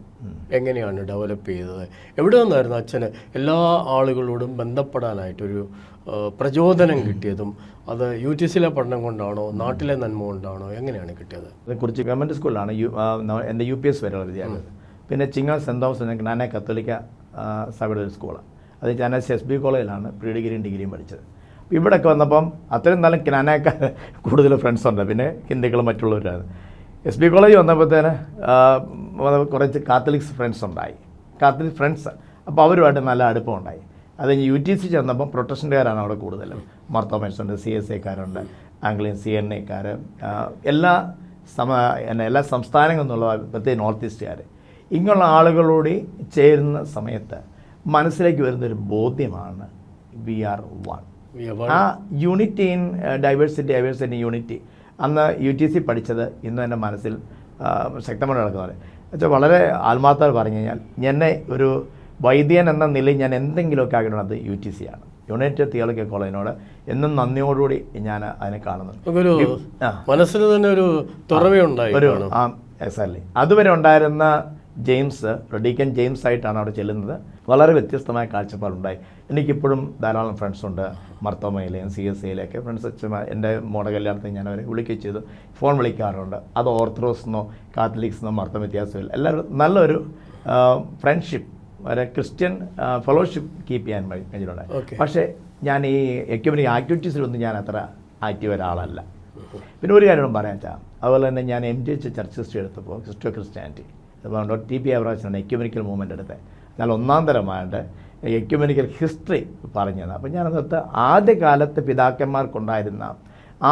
എങ്ങനെയാണ് ഡെവലപ്പ് ചെയ്തത്? എവിടെ നിന്നായിരുന്നു അച്ഛന് എല്ലാ ആളുകളോടും ബന്ധപ്പെടാനായിട്ടൊരു പ്രചോദനം കിട്ടിയതും? അത് UTCയിലെ പഠനം കൊണ്ടാണോ, നാട്ടിലെ നന്മ കൊണ്ടാണോ, എങ്ങനെയാണ് കിട്ടിയത്? അതേക്കുറിച്ച് ഗവൺമെൻറ് സ്കൂളിലാണ് എൻ്റെ UPS വരെയുള്ള വിദ്യാഭ്യാസം. പിന്നെ ചിങ്ങ സെൻറ് തോമസ് നാനെ കത്തോലിക്ക സഭയുടെ ഒരു സ്കൂളാണ്. അത് ഞാൻ SB കോളേജിലാണ് പ്രീ-ഡിഗ്രിയും ഡിഗ്രിയും പഠിച്ചത്. അപ്പോൾ ഇവിടെയൊക്കെ വന്നപ്പം അത്രയും നല്ല ക്നാനേക്കാൾ കൂടുതൽ ഫ്രണ്ട്സ് ഉണ്ട്, പിന്നെ ഹിന്ദികളും മറ്റുള്ളവരാണ്. SB കോളേജ് വന്നപ്പോഴത്തേന് കുറച്ച് കാത്തലിക്സ് ഫ്രണ്ട്സ് ഉണ്ടായി. കാത്തലിക് ഫ്രണ്ട്സ്, അപ്പോൾ അവരുമായിട്ട് നല്ല അടുപ്പം ഉണ്ടായി. അത് കഴിഞ്ഞ് UTC ചെന്നപ്പം പ്രൊട്ടസ്റ്റൻ്റുകാരാണ് അവിടെ കൂടുതലും. മാർത്തോമൻസുണ്ട്, CSAക്കാരുണ്ട്, ആംഗ്ലിയൻ CNAക്കാർ, എല്ലാ സംസ്ഥാനങ്ങളിൽ നിന്നുള്ള പ്രത്യേക നോർത്ത് ഈസ്റ്റുകാർ, ഇങ്ങനെയുള്ള ആളുകളോട് ചേരുന്ന സമയത്ത് മനസ്സിലേക്ക് വരുന്നൊരു ബോധ്യമാണ് വി ആർ വൺ. ആ യൂണിറ്റി ഇൻ ഡൈവേഴ്സിറ്റി യൂണിറ്റി അന്ന് UTC പഠിച്ചത് ഇന്ന് എൻ്റെ മനസ്സിൽ ശക്തമായി നടക്കുന്നത്. എന്നുവെച്ചാൽ വളരെ ആത്മാർത്ഥത പറഞ്ഞു കഴിഞ്ഞാൽ എന്നെ ഒരു വൈദ്യൻ എന്ന നിലയിൽ ഞാൻ എന്തെങ്കിലുമൊക്കെ ആകേണ്ടത് UTC ആണ്, യുണൈറ്റഡ് തിയോളജിക്കൽ കോളേജിനോട് എന്നും നന്ദിയോടുകൂടി ഞാൻ അതിനെ കാണുന്നുണ്ട്. മനസ്സിന് തന്നെ ഒരു തുറവയുണ്ടായി. എക്സാക്ട്ലി. അതുവരെ ഉണ്ടായിരുന്ന ജെയിംസ്, ഡീക്കൻ ജെയിംസ് ആയിട്ടാണ് അവിടെ ചെല്ലുന്നത്. വളരെ വ്യത്യസ്തമായ കാഴ്ചപ്പാടുണ്ടായി. എനിക്കിപ്പോഴും ധാരാളം ഫ്രണ്ട്സുണ്ട്, മർത്തോമയിലെയും CSAയിലെയൊക്കെ ഫ്രണ്ട്സ്. എൻ്റെ മോടെ കല്യാണത്തിന് ഞാൻ അവരെ വിളിക്കുകയും ചെയ്തു, ഫോൺ വിളിക്കാറുണ്ട്. അത് ഓർത്തഡോക്സെന്നോ കാത്തലിക്സെന്നോ മർത്തം വ്യത്യാസമില്ല, എല്ലാവരും നല്ലൊരു ഫ്രണ്ട്ഷിപ്പ്, ഒരു ക്രിസ്ത്യൻ ഫെലോഷിപ്പ് കീപ്പ് ചെയ്യാൻ കഴിഞ്ഞിട്ടുണ്ട്. പക്ഷേ ഞാൻ ഈ എക്യുമെനിക് ആക്ടിവിറ്റീസിലൊന്നും ഞാൻ അത്ര ആക്റ്റീവ് ഒരാളല്ല. പിന്നെ ഒരു കാര്യം പറയാൻ വെച്ചാൽ, അതുപോലെ തന്നെ ഞാൻ MGH ചർച്ച് ഹിസ്റ്ററി എടുത്തപ്പോൾ ക്രിസ്ത്യാനിറ്റി, അതുകൊണ്ട് TP ആവറാജാണ് എക്യുമെനിക്കൽ മൂവ്മെൻ്റ് എടുത്തത്. എന്നാൽ ഒന്നാം തരമായിട്ട് എക്യുമെനിക്കൽ ഹിസ്റ്ററി പറഞ്ഞത്. അപ്പോൾ ഞാനത് ആദ്യകാലത്ത് പിതാക്കന്മാർക്കുണ്ടായിരുന്ന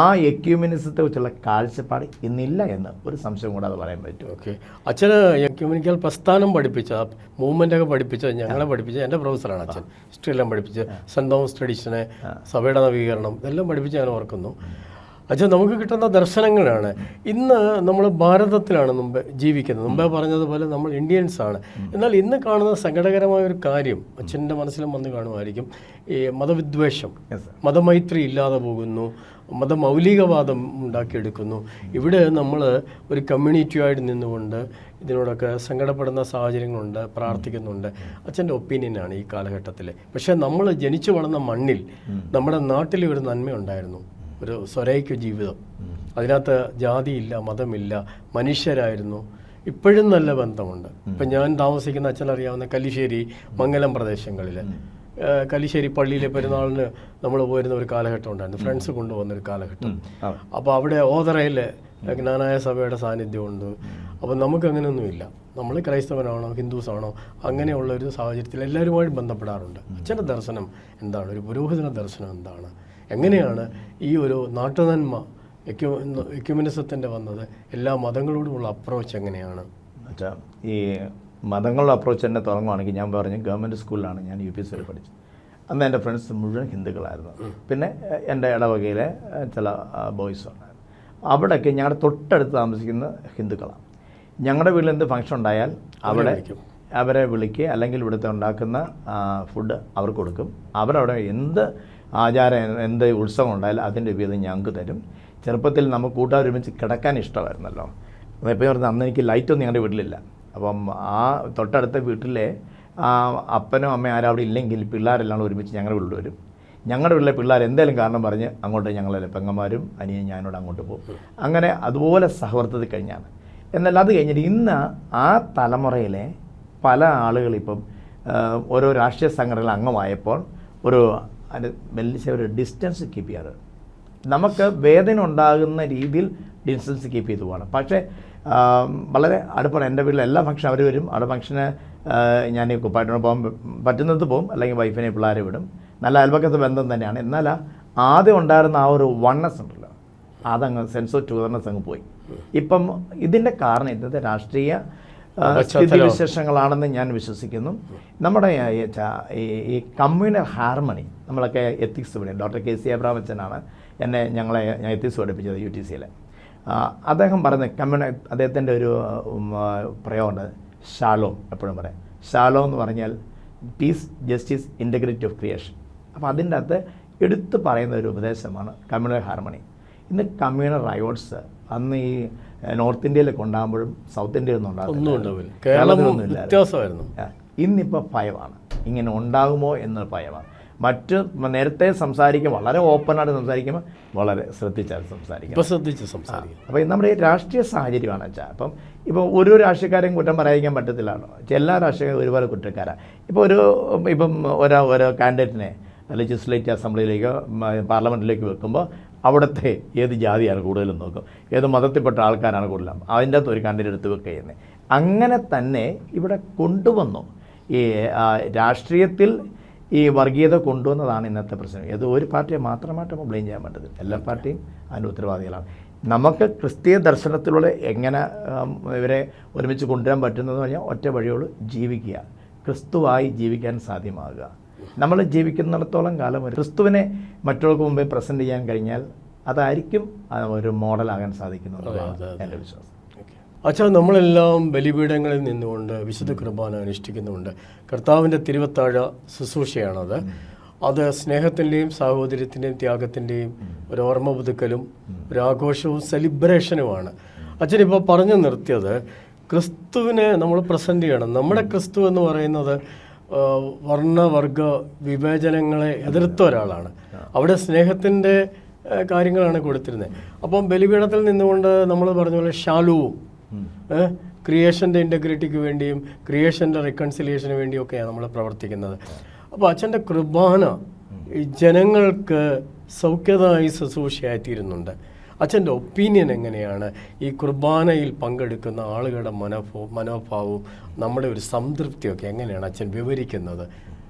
ആ എക്യുമെനിസത്തെ കുറിച്ചുള്ള കാഴ്ചപ്പാട് ഇന്നില്ല എന്ന് ഒരു സംശയം കൂടാതെ പറയാൻ പറ്റും. ഓക്കെ, അച്ഛന് എക്യുമെനിക്കൽ പ്രസ്ഥാനം പഠിപ്പിച്ച, മൂവ്മെൻ്റൊക്കെ പഠിപ്പിച്ച, ഞങ്ങളെ പഠിപ്പിച്ച എൻ്റെ പ്രൊഫസറാണ് അച്ഛൻ. ഹിസ്റ്ററി എല്ലാം പഠിപ്പിച്ച്, സെൻറ്റ് തോമസ് ട്രഡീഷനെ, സഭയുടെ നവീകരണം ഇതെല്ലാം പഠിപ്പിച്ച് ഞാൻ ഓർക്കുന്നു. അച്ഛൻ നമുക്ക് കിട്ടുന്ന ദർശനങ്ങളാണ്. ഇന്ന് നമ്മൾ ഭാരതത്തിലാണ് മുമ്പ് ജീവിക്കുന്നത്. മുമ്പേ പറഞ്ഞതുപോലെ നമ്മൾ ഇന്ത്യൻസാണ്. എന്നാൽ ഇന്ന് കാണുന്ന സങ്കടകരമായ ഒരു കാര്യം അച്ഛൻ്റെ മനസ്സിലും വന്ന് കാണുമായിരിക്കും, ഈ മതവിദ്വേഷം, മതമൈത്രി ഇല്ലാതെ പോകുന്നു, മതമൗലികവാദം ഉണ്ടാക്കിയെടുക്കുന്നു. ഇവിടെ നമ്മൾ ഒരു കമ്മ്യൂണിറ്റിയായിട്ട് നിന്നുകൊണ്ട് ഇതിനോടൊക്കെ സങ്കടപ്പെടുന്ന സാഹചര്യങ്ങളുണ്ട്, പ്രാർത്ഥിക്കുന്നുണ്ട്. അച്ഛൻ്റെ ഒപ്പീനിയനാണ് ഈ കാലഘട്ടത്തിൽ. പക്ഷേ നമ്മൾ ജനിച്ചു വളർന്ന മണ്ണിൽ, നമ്മുടെ നാട്ടിൽ ഒരു നന്മയുണ്ടായിരുന്നു, ഒരു സ്വരൈക്യ ജീവിതം. അതിനകത്ത് ജാതിയില്ല, മതമില്ല, മനുഷ്യരായിരുന്നു. ഇപ്പോഴും നല്ല ബന്ധമുണ്ട്. ഇപ്പം ഞാൻ താമസിക്കുന്ന അച്ഛനറിയാവുന്ന കല്ലിശ്ശേരി, മംഗലം പ്രദേശങ്ങളിൽ, കല്ലിശ്ശേരി പള്ളിയിലെ പെരുന്നാളിന് നമ്മൾ പോയിരുന്ന ഒരു കാലഘട്ടം ഉണ്ടായിരുന്നു, ഫ്രണ്ട്സ് കൊണ്ടുപോകുന്നൊരു കാലഘട്ടം. അപ്പോൾ അവിടെ ഓതറയിൽ ജ്ഞാനായ സഭയുടെ സാന്നിധ്യമുണ്ട്. അപ്പോൾ നമുക്കങ്ങനെയൊന്നുമില്ല. നമ്മൾ ക്രൈസ്തവനാണോ ഹിന്ദുസാണോ അങ്ങനെയുള്ള ഒരു സാഹചര്യത്തിൽ എല്ലാവരുമായിട്ട് ബന്ധപ്പെടാറുണ്ട്. അച്ഛൻ്റെ ദർശനം എന്താണ്? ഒരു പുരോഹിതന ദർശനം എന്താണ്? എങ്ങനെയാണ് ഈ ഒരു നാട്ടുനന്മ എക്യുമെനിസത്തിൻ്റെ വന്നത്? എല്ലാ മതങ്ങളോടുമുള്ള അപ്രോച്ച് എങ്ങനെയാണ്? അച്ഛാ, ഈ മതങ്ങളുടെ അപ്രോച്ച് തന്നെ തുടങ്ങുകയാണെങ്കിൽ, ഞാൻ പറഞ്ഞു ഗവൺമെൻറ് സ്കൂളിലാണ് ഞാൻ UPC വരെ പഠിച്ചത്. അന്ന് എൻ്റെ ഫ്രണ്ട്സ് മുഴുവൻ ഹിന്ദുക്കളായിരുന്നു. പിന്നെ എൻ്റെ ഇടവകയിലെ ചില ബോയ്സ് ഉണ്ടായിരുന്നു. അവിടെയൊക്കെ ഞങ്ങളുടെ തൊട്ടടുത്ത് താമസിക്കുന്ന ഹിന്ദുക്കളാണ്. ഞങ്ങളുടെ വീട്ടിൽ എന്ത് ഫംഗ്ഷൻ ഉണ്ടായാൽ അവരെ വിളിക്കുക, അല്ലെങ്കിൽ ഇവിടുത്തെ ഉണ്ടാക്കുന്ന ഫുഡ് അവർക്ക് കൊടുക്കും. അവരവിടെ എന്ത് ആചാരം, എന്ത് ഉത്സവം ഉണ്ടായാലും അതിൻ്റെ വിധം ഞങ്ങൾക്ക് തരും. ചെറുപ്പത്തിൽ നമുക്ക് കൂട്ടുകാരൊരുമിച്ച് കിടക്കാൻ ഇഷ്ടമായിരുന്നല്ലോ. എപ്പോഴും പറഞ്ഞാൽ അന്ന് എനിക്ക് ലൈറ്റൊന്നും ഞങ്ങളുടെ വീട്ടിലില്ല. അപ്പം ആ തൊട്ടടുത്ത വീട്ടിലെ അപ്പനോ അമ്മയോ ആരും അവിടെ ഇല്ലെങ്കിൽ പിള്ളേരെല്ലാം ഒരുമിച്ച് ഞങ്ങളുടെ വീട്ടിൽ വരും. ഞങ്ങളുടെ വീട്ടിലെ പിള്ളേർ എന്തെങ്കിലും കാരണം പറഞ്ഞ് അങ്ങോട്ട് ഞങ്ങളെ പെങ്ങന്മാരും അനിയൻ ഞാനോട് അങ്ങോട്ട് പോകും. അങ്ങനെ അതുപോലെ സഹവർത്തത്തിൽ കഴിഞ്ഞാണ്. എന്നാൽ അത് കഴിഞ്ഞിട്ട് ഇന്ന് ആ തലമുറയിലെ പല ആളുകളിപ്പം ഓരോ രാഷ്ട്രീയ സംഘടനകൾ അംഗമായപ്പോൾ ഒരു വലിയ ഒരു ഡിസ്റ്റൻസ് കീപ്പ് ചെയ്യാറ്, നമുക്ക് വേദന ഉണ്ടാകുന്ന രീതിയിൽ ഡിസ്റ്റൻസ് കീപ്പ് ചെയ്തു പോകണം. പക്ഷേ വളരെ അടുപ്പാണ്. എൻ്റെ വീട്ടിൽ എല്ലാ ഫംഗ്ഷൻ അവർ വരും. അവിടെ ഫംഗ്ഷന് ഞാൻ കുപ്പായിട്ടോട് പോകാൻ പറ്റുന്നത് പോകും, അല്ലെങ്കിൽ വൈഫിനെ പിള്ളേരെ വിടും. നല്ല അയൽപക്കത്തെ ബന്ധം തന്നെയാണ്. എന്നാൽ ആദ്യം ഉണ്ടായിരുന്ന ആ ഒരു വണ്ണസ് ഉണ്ടല്ലോ, അതങ്ങ് സെൻസ് ഓഫ് ടുഗർനെസ് അങ്ങ് പോയി. ഇപ്പം ഇതിൻ്റെ കാരണം ഇന്നത്തെ രാഷ്ട്രീയ സ്ഥിതിവിശേഷങ്ങളാണെന്ന് ഞാൻ വിശ്വസിക്കുന്നു. നമ്മുടെ ഈ കമ്മ്യൂണൽ ഹാർമണി, നമ്മളൊക്കെ എത്തിക്സ് പഠിക്കും. ഡോക്ടർ KC അബ്രഹാം അച്ഛനാണ് ഞാൻ എത്തിക്സ് പഠിപ്പിച്ചത് UTCയിൽ. അദ്ദേഹം പറഞ്ഞ അദ്ദേഹത്തിൻ്റെ ഒരു പ്രയോഗമുണ്ട്, ഷാലോം. എപ്പോഴും പറയാം ഷാലോം എന്ന് പറഞ്ഞാൽ peace, justice, integrity of creation. അപ്പോൾ അതിൻ്റെ അകത്ത് എടുത്തു പറയുന്ന ഒരു ഉപദേശമാണ് കമ്മ്യൂണൽ ഹാർമണി. ഇന്ന് കമ്മ്യൂണൽ റയോട്ട്സ് അന്ന് ഈ നോർത്ത് ഇന്ത്യയിലൊക്കെ ഉണ്ടാകുമ്പോഴും സൗത്ത് ഇന്ത്യയിലൊന്നും ഉണ്ടാകുന്നില്ല, കേരളത്തിലൊന്നുമില്ല. ഇന്നിപ്പോൾ ഭയമാണ്, ഇങ്ങനെ ഉണ്ടാകുമോ എന്നൊരു ഭയമാണ്. മറ്റ് നേരത്തെ സംസാരിക്കുമ്പോൾ വളരെ ഓപ്പണായിട്ട് സംസാരിക്കുമ്പോൾ വളരെ ശ്രദ്ധിച്ചാൽ സംസാരിക്കും. അപ്പോൾ നമ്മുടെ ഈ രാഷ്ട്രീയ സാഹചര്യമാണ് വെച്ചാൽ, അപ്പം ഇപ്പോൾ ഓരോ രാഷ്ട്രീയക്കാരെയും കുറ്റം പറയാതിരിക്കാൻ പറ്റത്തില്ലല്ലോ. എല്ലാ രാഷ്ട്രീയക്കാരും ഒരുപാട് കുറ്റക്കാരാണ്. ഇപ്പോൾ ഓരോ കാൻഡിഡേറ്റിനെ ലെജിസ്ലേറ്റീവ് അസംബ്ലിയിലേക്കോ പാർലമെൻറ്റിലേക്ക് വെക്കുമ്പോൾ അവിടുത്തെ ഏത് ജാതിയാണ് കൂടുതലും നോക്കും, ഏത് മതത്തിൽപ്പെട്ട ആൾക്കാരാണ് കൂടുതലും, അതിൻ്റെ അകത്ത് ഒരു കണ്ണിൻ്റെ എടുത്ത് വെക്കുക ചെയ്യുന്നത്. അങ്ങനെ തന്നെ ഇവിടെ കൊണ്ടുവന്നു. ഈ രാഷ്ട്രീയത്തിൽ ഈ വർഗീയത കൊണ്ടുവന്നതാണ് ഇന്നത്തെ പ്രശ്നം. ഇത് ഒരു പാർട്ടിയെ മാത്രമായിട്ട് നമ്മൾ ബ്ലെയിം ചെയ്യാൻ പറ്റത്തില്ല, എല്ലാ പാർട്ടിയും അതിൻ്റെ ഉത്തരവാദികളാണ്. നമുക്ക് ക്രിസ്തീയ ദർശനത്തിലൂടെ എങ്ങനെ ഇവരെ ഒരുമിച്ച് കൊണ്ടുവരാൻ പറ്റുന്നതെന്ന് പറഞ്ഞാൽ ഒറ്റ വഴിയോട് ജീവിക്കുക, ക്രിസ്തുവായി ജീവിക്കാൻ സാധ്യമാകുക. നമ്മൾ ജീവിക്കുന്നിടത്തോളം കാലം ഒരു ക്രിസ്തുവിനെ മറ്റുള്ളവർക്ക് മുമ്പേ പ്രസൻറ്റ് ചെയ്യാൻ കഴിഞ്ഞാൽ അതായിരിക്കും ഒരു മോഡലാകാൻ സാധിക്കുന്നതാണ് എൻ്റെ വിശ്വാസം. അച്ഛാ, നമ്മളെല്ലാം ബലിപീഠങ്ങളിൽ നിന്നുകൊണ്ട് വിശുദ്ധ കുർബാന അനുഷ്ഠിക്കുന്നുണ്ട്. കർത്താവിൻ്റെ തിരുവത്താഴ ശുശ്രൂഷയാണത്. അത് സ്നേഹത്തിൻ്റെയും സാഹോദര്യത്തിൻ്റെയും ത്യാഗത്തിൻ്റെയും ഒരു ഓർമ്മ പുതുക്കലും ഒരു ആഘോഷവും സെലിബ്രേഷനുമാണ്. അച്ഛനിപ്പോൾ പറഞ്ഞു നിർത്തിയത് ക്രിസ്തുവിനെ നമ്മൾ പ്രസൻറ്റ് ചെയ്യണം. നമ്മുടെ ക്രിസ്തു എന്ന് പറയുന്നത് വർണ്ണവർഗ വിവേചനങ്ങളെ എതിർത്ത ഒരാളാണ്. അവിടെ സ്നേഹത്തിൻ്റെ കാര്യങ്ങളാണ് കൊടുത്തിരുന്നത്. അപ്പം ബലിപീഠത്തിൽ നിന്നുകൊണ്ട് നമ്മൾ പറഞ്ഞ പോലെ ശാലുവും ക്രിയേഷൻ്റെ ഇൻറ്റഗ്രിറ്റിക്ക് വേണ്ടിയും ക്രിയേഷൻ്റെ റിക്കൺസിലിയേഷന് വേണ്ടിയൊക്കെയാണ് നമ്മൾ പ്രവർത്തിക്കുന്നത്. അപ്പോൾ അച്ഛൻ്റെ കുർബാന ഈ ജനങ്ങൾക്ക് സൗഖ്യദായി ശുശ്രൂഷയായിത്തീരുന്നുണ്ട്. അച്ഛൻ്റെ ഒപ്പീനിയൻ എങ്ങനെയാണ് ഈ കുർബാനയിൽ പങ്കെടുക്കുന്ന ആളുകളുടെ മനോഭാവവും നമ്മുടെ ഒരു സംതൃപ്തിയൊക്കെ എങ്ങനെയാണ് അച്ഛൻ വിവരിക്കുന്നത്?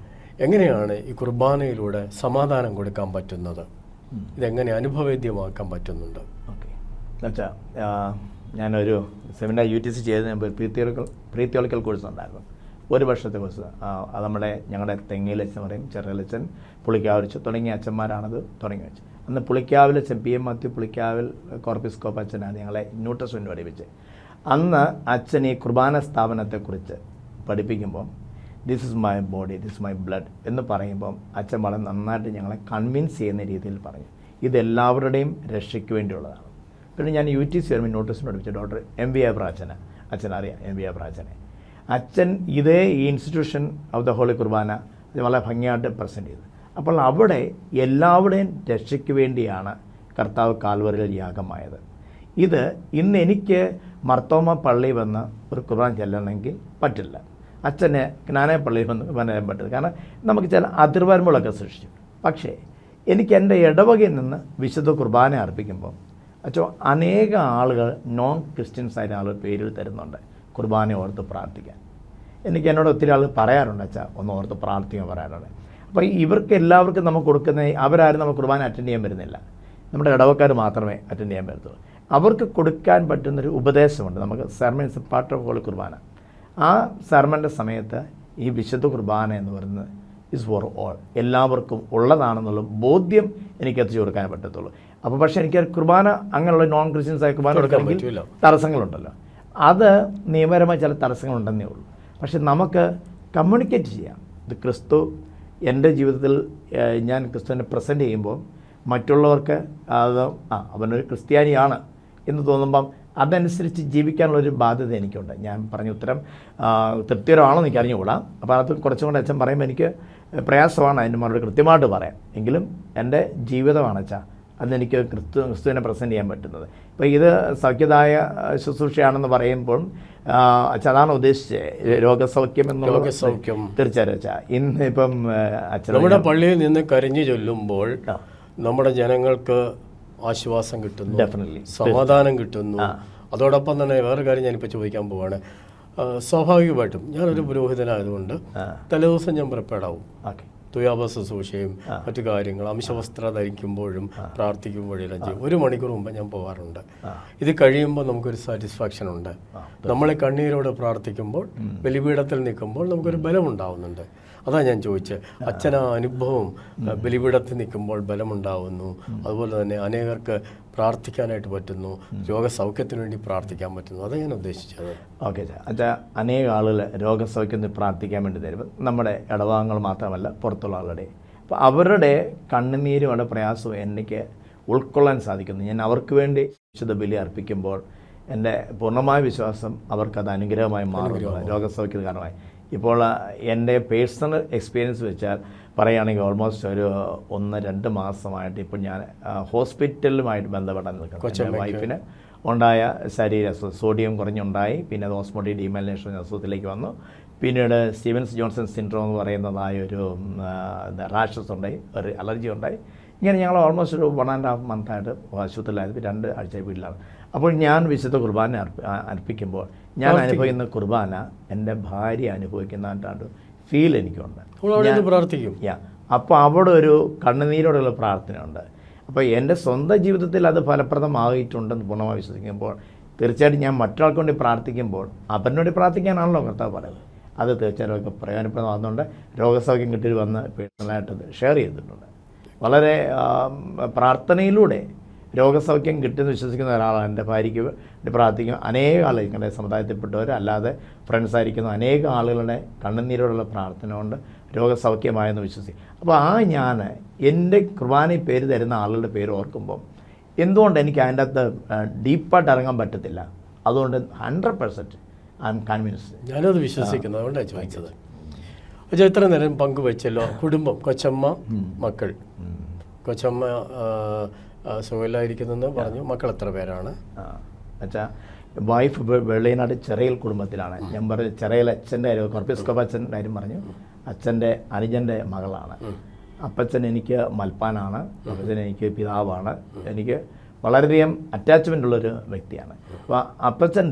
എങ്ങനെയാണ് ഈ കുർബാനയിലൂടെ സമാധാനം കൊടുക്കാൻ പറ്റുന്നത്? ഇതെങ്ങനെ അനുഭവേദ്യമാക്കാൻ പറ്റുന്നുണ്ട്? ഓക്കെ, ഞാനൊരു സെമിനാർ UTC ചെയ്തതിന് മുമ്പ് പ്രീ തിയോളജിക്കൽ കോഴ്സ് ഉണ്ടായിരുന്നു, 1 വർഷത്തെ കോഴ്സ്. അത് ഞങ്ങളുടെ തെങ്ങയിലച്ഛൻ പറയും, ചെറിയലച്ഛൻ, പുളിക്കാവലിച്ച് തുടങ്ങിയ അച്ഛന്മാരാണത് തുടങ്ങി വെച്ച്. അന്ന് പുളിക്കാവിലച്ഛൻ PM മാത്യു പുളിക്കാവിൽ കോർപ്പിസ്കോപ്പ് അച്ഛനാണ് ഞങ്ങളെ ന്യൂട്രസ്വിന് പഠിപ്പിച്ചത്. അന്ന് അച്ഛൻ ഈ കുർബാന സ്ഥാപനത്തെക്കുറിച്ച് പഠിപ്പിക്കുമ്പം this is my body, this is my blood എന്ന് പറയുമ്പം അച്ഛൻ വളരെ നന്നായിട്ട് ഞങ്ങളെ കൺവിൻസ് ചെയ്യുന്ന രീതിയിൽ പറഞ്ഞു, ഇതെല്ലാവരുടെയും രക്ഷയ്ക്ക് വേണ്ടിയുള്ളതാണ്. പിന്നെ ഞാൻ UTC വരുമ്പോൾ നോട്ടീസിന് പഠിപ്പിച്ച ഡോക്ടർ MV അബ്രാച്ചനെ, അച്ഛനറിയാം MV അബ്രാച്ചനെ. അച്ഛൻ ഇതേ ഈ ഇൻസ്റ്റിറ്റ്യൂഷൻ ഓഫ് ദ ഹോളി കുർബാന വളരെ ഭംഗിയായിട്ട് പ്രസൻറ്റ് ചെയ്തു. അപ്പോൾ അവിടെ എല്ലാവരുടെയും രക്ഷയ്ക്ക് വേണ്ടിയാണ് കർത്താവ് കാൽവറിയിൽ യാഗമായത്. ഇത് ഇന്ന് എനിക്ക് മർത്തോമ പള്ളി വന്ന് ഒരു കുർബാന ചെല്ലണമെങ്കിൽ പറ്റില്ല, അച്ഛനെ ജ്ഞാന പള്ളിയിൽ വന്ന് വരാൻ പറ്റില്ല. കാരണം നമുക്ക് ചില അതിർവരമ്പുകളൊക്കെ സൃഷ്ടിച്ചു. പക്ഷേ എനിക്ക് എൻ്റെ ഇടവകയിൽ നിന്ന് വിശുദ്ധ കുർബാന അർപ്പിക്കുമ്പോൾ അച്ഛോ അനേക ആളുകൾ നോൺ ക്രിസ്ത്യൻസ് ആയിട്ട് ആളുകൾ പേരിൽ തരുന്നുണ്ട് കുർബാന ഓർത്ത് പ്രാർത്ഥിക്കാൻ. എനിക്ക് എന്നോട് ഒത്തിരി ആൾ പറയാറുണ്ട്, അച്ഛാ ഒന്ന് ഓർത്ത് പ്രാർത്ഥിക്കാൻ പറയാറുണ്ട്. അപ്പോൾ ഇവർക്ക് എല്ലാവർക്കും നമുക്ക് കൊടുക്കുന്ന, അവരാരും നമുക്ക് കുർബാന അറ്റൻഡ് ചെയ്യാൻ വരുന്നില്ല, നമ്മുടെ ഇടവക്കാർ മാത്രമേ അറ്റൻഡ് ചെയ്യാൻ പറ്റത്തുള്ളൂ. അവർക്ക് കൊടുക്കാൻ പറ്റുന്നൊരു ഉപദേശമുണ്ട് നമുക്ക്, സെർമൻസ് പാർട്ട് ഓഫ് ഹോളി കുർബാന. ആ സെർമൻ്റെ സമയത്ത് ഈ വിശുദ്ധ കുർബാന എന്ന് പറയുന്നത് ഇസ് ഫോർ ഓൾ, എല്ലാവർക്കും ഉള്ളതാണെന്നുള്ള ബോധ്യം എനിക്ക് എത്തിച്ചു കൊടുക്കാൻ പറ്റത്തുള്ളൂ. അപ്പോൾ പക്ഷേ എനിക്ക് കുർബാന അങ്ങനെയുള്ള നോൺ ക്രിസ്ത്യൻസായ കുർബാന കൊടുക്കണമെങ്കിൽ തടസ്സങ്ങളുണ്ടല്ലോ. അത് നിയമപരമായ ചില തടസ്സങ്ങളുണ്ടെന്നേ ഉള്ളൂ. പക്ഷെ നമുക്ക് കമ്മ്യൂണിക്കേറ്റ് ചെയ്യാം. ഇത് ക്രിസ്തു എൻ്റെ ജീവിതത്തിൽ ഞാൻ ക്രിസ്തുവിനെ പ്രസൻറ്റ് ചെയ്യുമ്പോൾ മറ്റുള്ളവർക്ക് അത് അവനൊരു ക്രിസ്ത്യാനിയാണ് എന്ന് തോന്നുമ്പം അതനുസരിച്ച് ജീവിക്കാനുള്ളൊരു ബാധ്യത എനിക്കുണ്ട്. ഞാൻ പറഞ്ഞ ഉത്തരം തൃപ്തികരമാണെന്ന് എനിക്ക് അറിഞ്ഞുകൂടാ. അപ്പോൾ അത് കുറച്ചും കൂടെ അച്ഛൻ പറയുമ്പോൾ എനിക്ക് പ്രയാസമാണ് അതിൻ്റെ മറുപടി കൃത്യമായിട്ട് പറയാം. എങ്കിലും എൻ്റെ ജീവിതമാണ് അച്ഛാ അതെനിക്ക് ക്രിസ്തുവിനെ പ്രസൻറ്റ് ചെയ്യാൻ പറ്റുന്നത്. ഇപ്പോൾ ഇത് സൗഖ്യദായ ശുശ്രൂഷയാണെന്ന് പറയുമ്പോൾ അച്ഛൻ അതാണ് ഉദ്ദേശിച്ചത്, രോഗസൗഖ്യം എന്നുള്ള രോഗസൗഖ്യം. തീർച്ചയായും അച്ഛാ. ഇന്ന് ഇപ്പം അച്ഛൻ നമ്മുടെ പള്ളിയിൽ നിന്ന് കരഞ്ഞു ചൊല്ലുമ്പോൾ നമ്മുടെ ജനങ്ങൾക്ക് ആശ്വാസം കിട്ടുന്നു, ഡെഫിനറ്റ്ലി സമാധാനം കിട്ടുന്നു. അതോടൊപ്പം തന്നെ വേറെ കാര്യം ഞാനിപ്പോൾ ചോദിക്കാൻ പോവാണ്. സ്വാഭാവികമായിട്ടും ഞാനൊരു പുരോഹിതനായതുകൊണ്ട് തലേദിവസം ഞാൻ പ്രിപ്പയർഡാവും. ഓക്കെ, തുയാപ ശുശ്രൂഷയും മറ്റു കാര്യങ്ങൾ, അംശവസ്ത്ര ധരിക്കുമ്പോഴും പ്രാർത്ഥിക്കുമ്പോഴെല്ലാം ചെയ്യും. 1 മണിക്കൂർ മുമ്പ് ഞാൻ പോകാറുണ്ട്. ഇത് കഴിയുമ്പോൾ നമുക്കൊരു സാറ്റിസ്ഫാക്ഷൻ ഉണ്ട്. നമ്മളെ കണ്ണീരോട് പ്രാർത്ഥിക്കുമ്പോൾ, ബലിപീഠത്തിൽ നിൽക്കുമ്പോൾ നമുക്കൊരു ബലമുണ്ടാവുന്നുണ്ട്. അതാ ഞാൻ ചോദിച്ചത്, അച്ഛന അനുഭവം ബലിപീഠത്തിൽ നിൽക്കുമ്പോൾ ബലമുണ്ടാവുന്നു, അതുപോലെ തന്നെ അനേകർക്ക് പ്രാർത്ഥിക്കാനായിട്ട് പറ്റുന്നു, രോഗസൗഖ്യത്തിന് വേണ്ടി പ്രാർത്ഥിക്കാൻ പറ്റുന്നു. അതാണ് ഞാൻ ഉദ്ദേശിച്ചത്. ഓക്കെ അച്ഛാ, അനേക ആളുകൾ രോഗസൗഖ്യത്തിന് പ്രാർത്ഥിക്കാൻ വേണ്ടി തരും. നമ്മുടെ ഇടവകങ്ങൾ മാത്രമല്ല പുറത്തുള്ള ആളുടെ. അപ്പോൾ അവരുടെ കണ്ണുനീരും അവരുടെ പ്രയാസവും എനിക്ക് ഉൾക്കൊള്ളാൻ സാധിക്കുന്നു. ഞാൻ അവർക്ക് വേണ്ടി വിശുദ്ധ ബലി അർപ്പിക്കുമ്പോൾ എൻ്റെ പൂർണ്ണമായ വിശ്വാസം അവർക്കത് അനുഗ്രഹമായി മാറുന്നു, രോഗസൗഖ്യത്തിന് കാരണമായി. ഇപ്പോൾ എൻ്റെ പേഴ്സണൽ എക്സ്പീരിയൻസ് വെച്ചാൽ പറയുകയാണെങ്കിൽ ഓൾമോസ്റ്റ് ഒരു 1-2 മാസമായിട്ട് ഇപ്പോൾ ഞാൻ ഹോസ്പിറ്റലുമായിട്ട് ബന്ധപ്പെടാൻ നിൽക്കുന്നു. എൻ്റെ വൈഫിന് ഉണ്ടായ ശരീര സോഡിയം കുറഞ്ഞുണ്ടായി, പിന്നെ അത് ഓസ്മോട്ടിക് ഡീമലിനേഷൻ അസുഖത്തിലേക്ക് വന്നു. പിന്നീട് സ്റ്റീവൻസ് ജോൺസൺ സിൻഡ്രോം എന്ന് പറയുന്നതായ ഒരു റാഷസ് ഉണ്ടായി, ഒരു അലർജി ഉണ്ടായി. ഇങ്ങനെ ഞങ്ങൾ ഓൾമോസ്റ്റ് ഒരു 1.5 മന്തായിട്ട് ആശുപത്രിയിലായത്, 2 ആഴ്ച വീട്ടിലാണ്. അപ്പോൾ ഞാൻ വിശുദ്ധ കുർബാന അർപ്പിക്കുമ്പോൾ ഞാൻ അനുഭവിക്കുന്ന കുർബാന എൻ്റെ ഭാര്യ അനുഭവിക്കുന്നതായിട്ടാണ് ഫീൽ എനിക്കുണ്ട്. പ്രാർത്ഥിക്കും. അപ്പോൾ അവിടെ ഒരു കണ്ണുനീരോടുള്ള പ്രാർത്ഥനയുണ്ട്. അപ്പോൾ എൻ്റെ സ്വന്തം ജീവിതത്തിൽ അത് ഫലപ്രദമായിട്ടുണ്ടെന്ന് പൂർണ്ണമായി വിശ്വസിക്കുമ്പോൾ തീർച്ചയായിട്ടും ഞാൻ മറ്റൊരാൾക്ക് വേണ്ടി പ്രാർത്ഥിക്കുമ്പോൾ അവരിന് വേണ്ടി പ്രാർത്ഥിക്കാനാണല്ലോ കർത്താവ് പറയുന്നത്. അത് തീർച്ചയായിട്ടും ഒക്കെ പ്രയോജനപ്രദമാകുന്നുണ്ട്. രോഗസൗഖ്യം കിട്ടി വന്ന് പേഴ്സണലായിട്ട് ഷെയർ ചെയ്തിട്ടുണ്ട്. വളരെ പ്രാർത്ഥനയിലൂടെ രോഗസൗഖ്യം കിട്ടുമെന്ന് വിശ്വസിക്കുന്ന ഒരാളാണ്. എൻ്റെ ഭാര്യയ്ക്ക് വേണ്ടി പ്രാർത്ഥിക്കും. അനേക ആളുകൾ ഞങ്ങളുടെ സമുദായത്തിൽപ്പെട്ടവർ അല്ലാതെ ഫ്രണ്ട്സായിരിക്കുന്ന അനേക ആളുകളുടെ കണ്ണുനീരോടുള്ള പ്രാർത്ഥന കൊണ്ട് രോഗസൗഖ്യമായെന്ന് വിശ്വസിക്കും. അപ്പോൾ ഞാൻ എൻ്റെ കുർബാനയിൽ പേര് തരുന്ന ആളുകളുടെ പേര് ഓർക്കുമ്പോൾ എന്തുകൊണ്ട് എനിക്ക് അതിൻ്റെ അകത്ത് ഡീപ്പായിട്ട് ഇറങ്ങാൻ പറ്റത്തില്ല. അതുകൊണ്ട് 100% ഐ എം കൺവിൻസ്ഡ്. ഞാനത് വിശ്വസിക്കുന്നു. അതുകൊണ്ടാണ് ചോദിച്ചത്. പക്ഷേ ഇത്ര നേരം പങ്കുവെച്ചല്ലോ കുടുംബം, കൊച്ചമ്മ, മക്കൾ. കൊച്ചമ്മ സുഖമില്ലായിരിക്കുന്നെന്ന് പറഞ്ഞു. മക്കൾ എത്ര പേരാണ്? അച്ഛാ വൈഫ് വെള്ളയനാട് ചെറിയൽ കുടുംബത്തിലാണ്. ഞാൻ പറഞ്ഞു ചെറിയൽ അച്ഛൻ്റെ കാര്യം, കൊർപ്പിസ്കോപ്പ് അച്ഛൻ്റെ കാര്യം പറഞ്ഞു. അച്ഛൻ്റെ അനുജൻ്റെ മകളാണ്. അപ്പച്ചൻ എനിക്ക് മൽപ്പാനാണ്. അപ്പച്ചൻ എനിക്ക് പിതാവാണ്. എനിക്ക് വളരെയധികം അറ്റാച്ച്മെൻ്റ് ഉള്ളൊരു വ്യക്തിയാണ്. അപ്പോൾ അപ്പച്ചൻ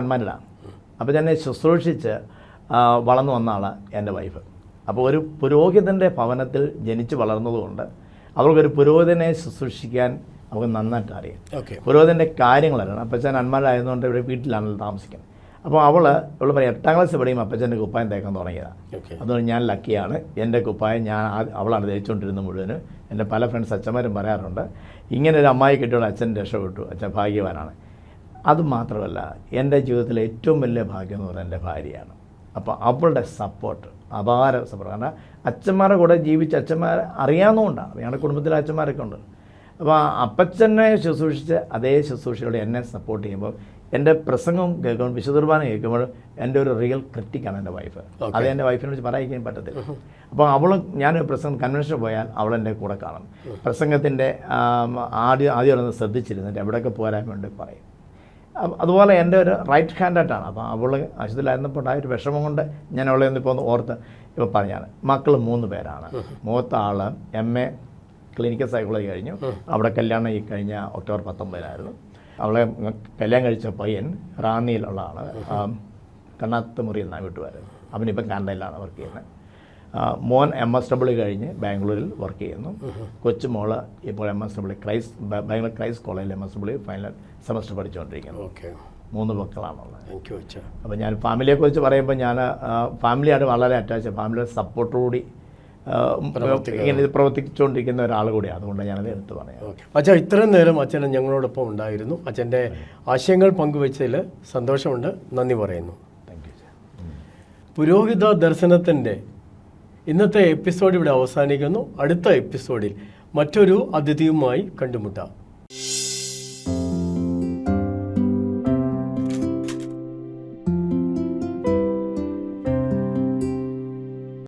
അൺമാരിഡാണ്. അപ്പച്ചനെ ശുശ്രൂഷിച്ച് വളർന്നു വന്ന ആളാണ് എൻ്റെ വൈഫ്. അപ്പോൾ ഒരു പുരോഹിതൻ്റെ ഭവനത്തിൽ ജനിച്ച് വളർന്നതുകൊണ്ട് അവൾക്കൊരു പുരോഹിതനെ ശുശ്രൂഷിക്കാൻ നമുക്ക് നന്നായിട്ട് അറിയാം. പുരോഹിതൻ്റെ കാര്യങ്ങളറിയണം. അപ്പച്ചൻ അൺമാരിഡായതുകൊണ്ട് ഇവിടെ വീട്ടിലാണല്ലോ താമസിക്കുന്നത്. അപ്പോൾ അവൾ പറയും 8ാം ക്ലാസ് പഠിയും അപ്പച്ചൻ്റെ കുപ്പായം തേക്കാൻ തുടങ്ങിയതാണ്. അതുകൊണ്ട് ഞാൻ ലക്കിയാണ്. എൻ്റെ കുപ്പായം അവളാണ് തേച്ചുകൊണ്ടിരുന്നത് മുഴുവനും. എൻ്റെ പല ഫ്രണ്ട്സ് അച്ഛന്മാരും പറയാറുണ്ട് ഇങ്ങനെ ഒരു അമ്മായി കിട്ടിയുള്ള അച്ഛൻ രക്ഷപ്പെട്ടു, അച്ഛൻ ഭാഗ്യവാനാണ്. അതുമാത്രമല്ല എൻ്റെ ജീവിതത്തിലെ ഏറ്റവും വലിയ ഭാഗ്യം എന്ന് പറയുന്നത് എൻ്റെ ഭാര്യയാണ്. അപ്പോൾ അവളുടെ സപ്പോർട്ട് അപാര സപ്പോർട്ട്. കാരണം അച്ഛന്മാരുടെ കൂടെ ജീവിച്ച് അച്ഛന്മാരെ അറിയാവുന്നതുകൊണ്ടാണ്. ഞങ്ങളുടെ കുടുംബത്തിലെ അച്ഛന്മാരൊക്കെ ഉണ്ട്. അപ്പോൾ അപ്പച്ചനെ ശുശ്രൂഷിച്ച് അതേ ശുശ്രൂഷയോടെ എന്നെ സപ്പോർട്ട് ചെയ്യുമ്പോൾ എൻ്റെ പ്രസംഗം കേൾക്കുമ്പോൾ വിശുദ്ധ കുർബാന കേൾക്കുമ്പോൾ എൻ്റെ ഒരു റിയൽ ക്രിറ്റിക്കാണ് എൻ്റെ വൈഫ്. അത് എൻ്റെ വൈഫിനെ വെച്ച് പറയാൻ പറ്റത്തില്ല. അപ്പോൾ ഞാനൊരു പ്രസംഗം കൺവെൻഷൻ പോയാൽ അവളെൻ്റെ കൂടെ കാണും. പ്രസംഗത്തിൻ്റെ ആദ്യം ഒന്ന് ശ്രദ്ധിച്ചിരുന്നിട്ട് എവിടെയൊക്കെ പോരാൻ വേണ്ടി പറയും. അതുപോലെ എൻ്റെ ഒരു റൈറ്റ് ഹാൻഡായിട്ടാണ്. അപ്പോൾ അവൾ ആശുപത്രിയിലായിരുന്നപ്പോൾ ഉണ്ടായ ഒരു വിഷമം കൊണ്ട് ഞാൻ അവളെ ഒന്നിപ്പോൾ ഒന്ന് ഓർത്ത് ഇപ്പോൾ പറഞ്ഞാണ്. മക്കൾ 3 പേരാണ്. മൂത്ത ആൾ MA ക്ലിനിക്കൽ സൈക്കോളജി കഴിഞ്ഞു. അവിടെ കല്യാണം ഈ കഴിഞ്ഞ ഒക്ടോബർ 19 അവളെ കല്യാണം കഴിച്ച പയ്യൻ റാന്നിയിലുള്ള ആൾ, കണ്ണാത്ത് മുറിയിൽ നിന്നാണ് വീട്ടുകാരൻ. അവനിപ്പം കാനഡയിലാണ് വർക്ക് ചെയ്യുന്നത്. മോൻ MSW കഴിഞ്ഞ് ബാംഗ്ലൂരിൽ വർക്ക് ചെയ്യുന്നു. കൊച്ചുമോള് ഇപ്പോൾ MSW ബാംഗ്ലൂർ ക്രൈസ്റ്റ് കോളേജിൽ MSW ഫൈനൽ സെമസ്റ്റർ പഠിച്ചുകൊണ്ടിരിക്കുന്നു. 3 മക്കളാണുള്ളത്. അപ്പോൾ ഞാൻ ഫാമിലിയെക്കുറിച്ച് പറയുമ്പോൾ ഞാൻ ഫാമിലിയായിട്ട് വളരെ അറ്റാച്ച്, ഫാമിലിയുടെ സപ്പോർട്ടോടുകൂടി ഇങ്ങനെ പ്രവർത്തിച്ചുകൊണ്ടിരിക്കുന്ന ഒരാൾ കൂടിയാണ്. അതുകൊണ്ട് ഞാനത് എടുത്ത് പറയാം. അച്ഛാ, ഇത്രയും നേരം അച്ഛൻ ഞങ്ങളോടൊപ്പം ഉണ്ടായിരുന്നു. അച്ഛൻ്റെ ആശയങ്ങൾ പങ്കുവെച്ചതിൽ സന്തോഷമുണ്ട്. നന്ദി പറയുന്നു. Thank you. പുരോഹിത ദർശനത്തിൻ്റെ ഇന്നത്തെ എപ്പിസോഡ് ഇവിടെ അവസാനിക്കുന്നു. അടുത്ത എപ്പിസോഡിൽ മറ്റൊരു അതിഥിയുമായി കണ്ടുമുട്ടാം.